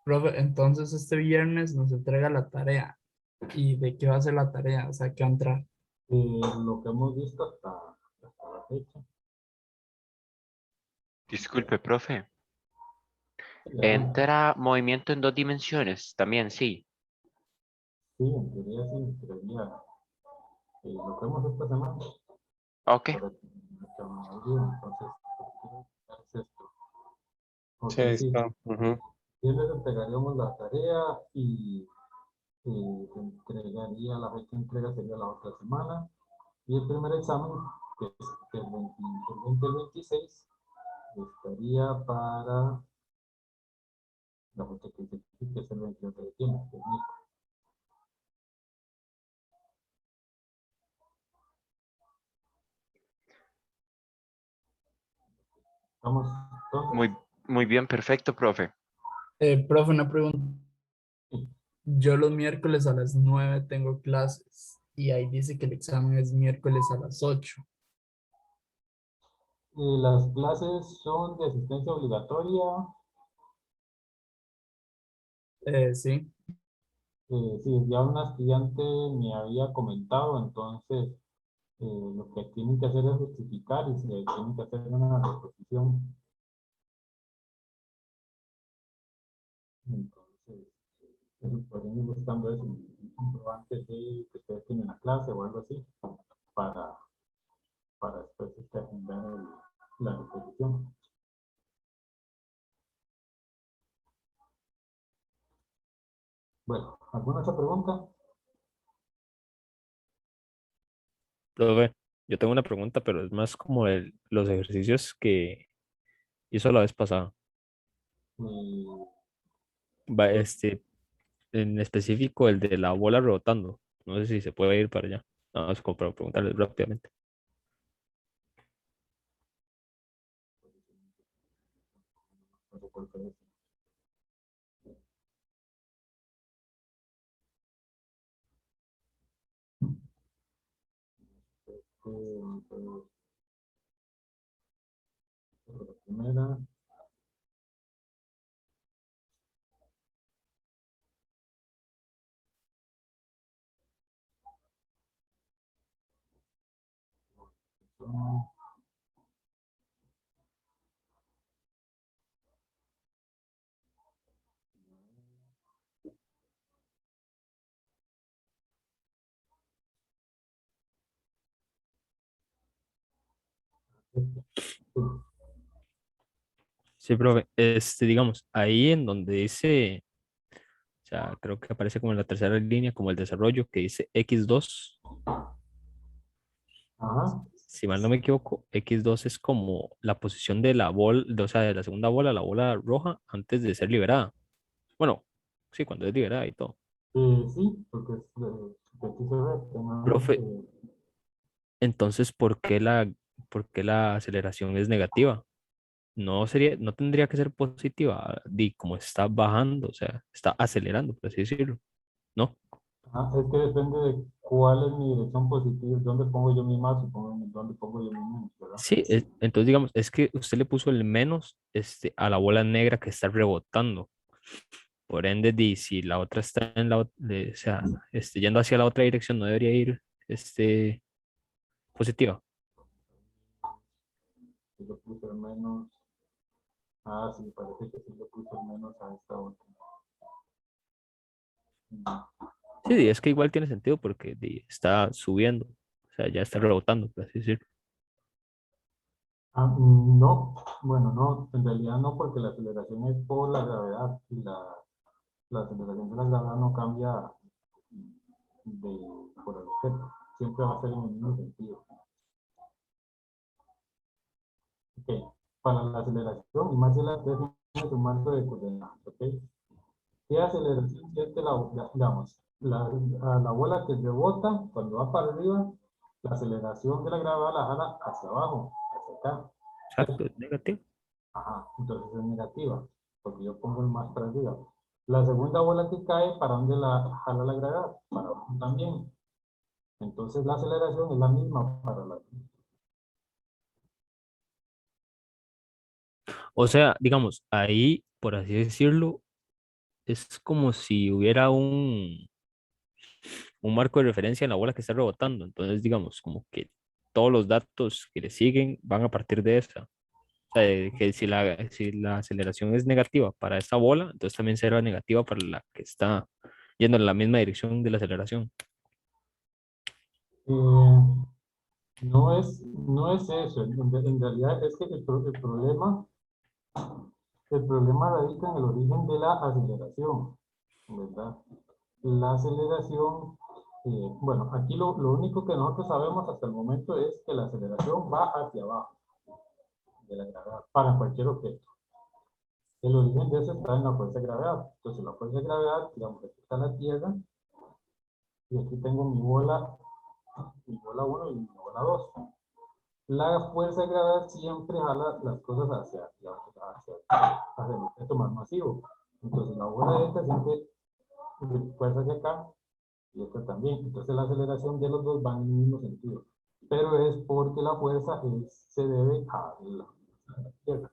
Profe, entonces este viernes nos entrega la tarea. ¿Y de qué va a ser la tarea? O sea, ¿qué va a entrar? Lo que hemos visto hasta la fecha. Disculpe, profe. Sí, Entra movimiento en 2 dimensiones, también sí. en teoría sí, en teoría. Lo que hemos esta semana. Ok, Para que no me olvide, entonces, es esto. Ok, Sí, ahí sí. está. Ujú. Yo les entregaríamos la tarea y se entregaría, la fecha de entrega sería la otra semana. Y el primer examen, que es el 20 el 26, estaría para la fecha que dice aquí, que es el 28 de septiembre, que es miércoles. Vamos, entonces, muy bien, perfecto, profe. Profe, una pregunta. sí. Yo los miércoles a las 9 tengo clases y ahí dice que el examen es miércoles a las 8. Las clases son de asistencia obligatoria. Sí. Sí, ya una estudiante me había comentado, entonces lo que tienen que hacer es justificar y se tienen que hacer una reposición. Entonces, pueden ir buscando eso, un comprobante de que ustedes tienen la clase o algo así, para, para después agendar la reposición. Bueno, ¿alguna otra pregunta? Profe, yo tengo una pregunta, pero es más como los ejercicios que hizo la vez pasada. Eh, En específico el de la bola rebotando. No sé si se puede ir para allá. Nada más como para preguntarles rápidamente. no recuerdo eso. Entonces, la primera. Sí, profe. Digamos, ahí en donde dice, o sea, creo que aparece como en la tercera línea, como el desarrollo, que dice X2. Ajá. Si mal no me equivoco, X2 es como la posición de la bola, o sea, de la segunda bola, la bola roja, antes de ser liberada. Bueno, sí, cuando es liberada y todo. Sí, porque que aquí se ve, tenemos, Profe, entonces, por qué la aceleración es negativa? No tendría que ser positiva, como está bajando, o sea, está acelerando, por así decirlo, ¿no? es que depende de cuál es mi dirección positiva, dónde pongo yo mi más y dónde pongo yo mi menos, ¿verdad? Sí, entonces digamos, es que usted le puso el menos a la bola negra que está rebotando. Por ende, si la otra está en o sea, yendo hacia la otra dirección, no debería ir positiva. Si lo puse al menos, sí, parece que sí lo puse al menos a esta otra. Sí, es que igual tiene sentido porque está subiendo, o sea, ya está rebotando, por así decirlo. No, bueno, no, en realidad no, porque la aceleración es por la gravedad y la aceleración de la gravedad no cambia por el objeto, siempre va a ser en el mismo sentido. Ok, para la aceleración, y más si la tiene su marco de coordenadas, ok. ¿Qué aceleración siente digamos, a la bola que rebota cuando va para arriba? La aceleración de la gravedad la jala hacia abajo, hacia acá, Exacto, ¿cierto? es negativo. Ajá, entonces es negativa, porque yo pongo el más para arriba. La segunda bola que cae, ¿para dónde la jala la gravedad? Para abajo también. Entonces la aceleración es la misma para la... O sea, digamos, ahí, por así decirlo, es como si hubiera un marco de referencia en la bola que está rebotando. Entonces, digamos, como que todos los datos que le siguen van a partir de esa. O sea, de que si la aceleración es negativa para esta bola, entonces también será negativa para la que está yendo en la misma dirección de la aceleración. Eh, no es eso, en realidad es que el problema radica en el origen de la aceleración, ¿verdad? La aceleración, bueno, aquí lo único que nosotros sabemos hasta el momento es que la aceleración va hacia abajo de la gravedad para cualquier objeto. El origen de eso está en la fuerza de gravedad. Entonces, la fuerza de gravedad, digamos, aquí está la Tierra, y aquí tengo mi bola 1 y mi bola 2. La fuerza de gravedad siempre jala las cosas hacia el objeto más masivo. Entonces, la bola esta siempre fuerza hacia acá y esta también. Entonces la aceleración de los dos van en el mismo sentido. Pero es porque la fuerza se debe a la Tierra.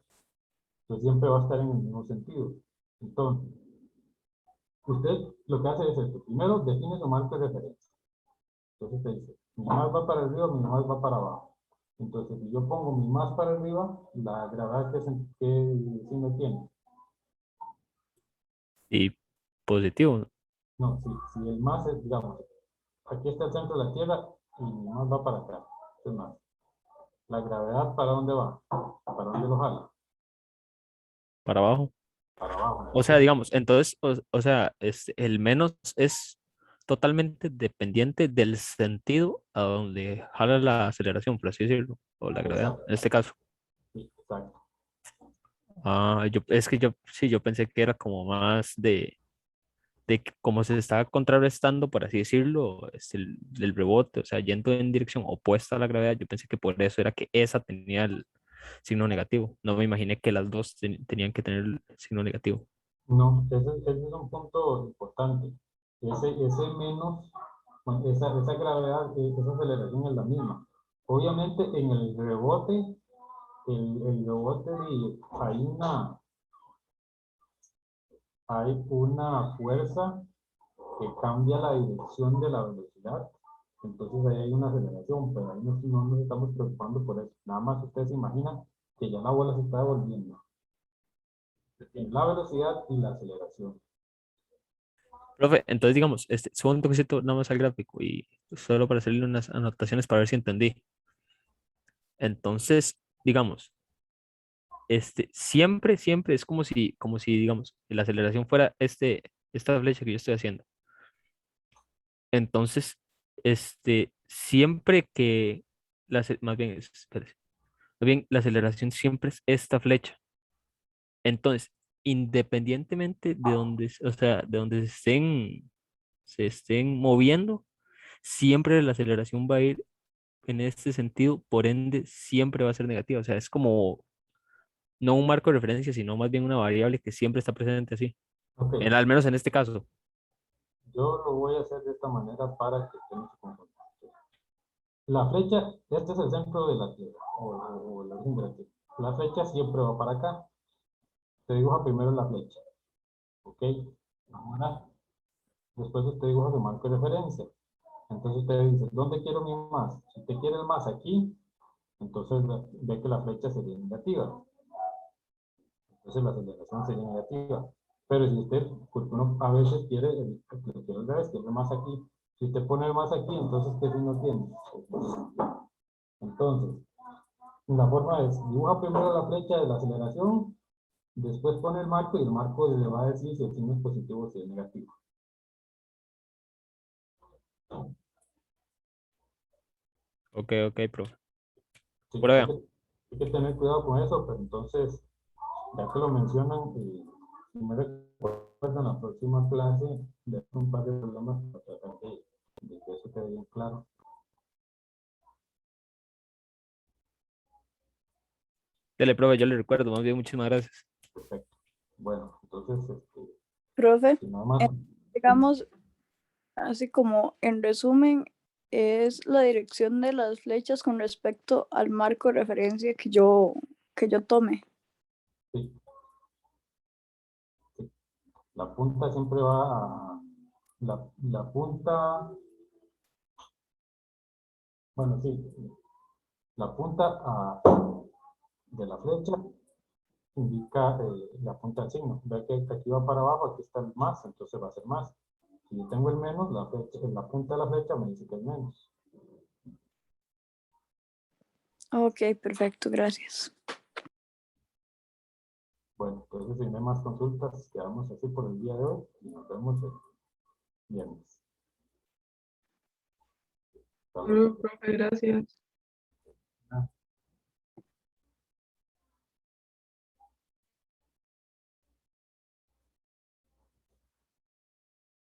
Entonces siempre va a estar en el mismo sentido. Entonces, usted lo que hace es esto. Primero define su marco de referencia. Entonces te dice, mi más va para arriba, mi más va para abajo. Entonces, si yo pongo mi más para arriba, la gravedad que signo tiene. Y positivo. No, si el más es, digamos, aquí está el centro de la Tierra y mi más va para acá. Es más. ¿La gravedad para dónde va? ¿Para dónde lo jala? Para abajo. Para abajo. O sea, digamos, entonces, o sea, el menos es totalmente dependiente del sentido a donde jala la aceleración, por así decirlo, o la gravedad, Exacto. en este caso. Sí, exacto. Ah, es que sí, yo pensé que era como más de que como se estaba contrarrestando, por así decirlo, el rebote, o sea, yendo en dirección opuesta a la gravedad, yo pensé que por eso era que esa tenía el signo negativo. No me imaginé que las dos tenían que tener el signo negativo. No, ese es un punto importante. Ese menos, bueno, esa gravedad, esa aceleración es la misma. Obviamente en el rebote, el rebote hay una fuerza que cambia la dirección de la velocidad. Entonces ahí hay una aceleración, pero ahí no nos estamos preocupando por eso. Nada más ustedes se imaginan que ya la bola se está devolviendo. En la velocidad y la aceleración. Profe, entonces digamos, subo un toquecito nada más al gráfico y solo para hacerle unas anotaciones para ver si entendí. Entonces, digamos, siempre es como si, digamos, la aceleración fuera esta flecha que yo estoy haciendo. Entonces, siempre que, más bien, espérese, más bien, la aceleración siempre es esta flecha. Entonces, independientemente de donde, o sea, de donde se estén moviendo, siempre la aceleración va a ir en este sentido, por ende, siempre va a ser negativa. O sea, es como no un marco de referencia, sino más bien una variable que siempre está presente así. Ok, Al menos en este caso. yo lo voy a hacer de esta manera para que estemos confundidos. La flecha, este es el centro de la Tierra, o la origen de la Tierra. La flecha siempre va para acá. Se dibuja primero la flecha. Ok, ahora, después usted dibuja su marco de referencia. Entonces usted dice, ¿dónde quiero mi más? Si usted quiere el más aquí, entonces ve que la flecha sería negativa. Entonces la aceleración sería negativa. Pero si usted, porque uno a veces quiere el revés, quiere más aquí. Si usted pone el más aquí, entonces ¿qué signo tiene? Entonces, la forma es, dibuja primero la flecha de la aceleración, después pone el marco y el marco le va a decir si el signo es positivo o si es negativo. Ok, ok, profe. Sí, Por allá. hay que tener cuidado con eso, pero entonces, ya que lo mencionan, si me recuerdan la próxima clase, de un par de problemas para tratar de que eso quede bien claro. Dele, profe, yo le recuerdo. Más bien, muchísimas gracias. Perfecto. Bueno, entonces, Profe, si nada más, digamos, así como en resumen, es la dirección de las flechas con respecto al marco de referencia que yo tome. sí, sí. La punta siempre va a, la punta, bueno, sí, la punta de la flecha indica la punta del signo. Ve que aquí va para abajo, aquí está el más, entonces va a ser más. Si yo tengo el menos, la punta de la flecha me dice que es menos. Ok, perfecto, gracias. Bueno, entonces si no hay más consultas, quedamos así por el día de hoy y nos vemos el viernes. Hasta luego. Profe, gracias. Ah.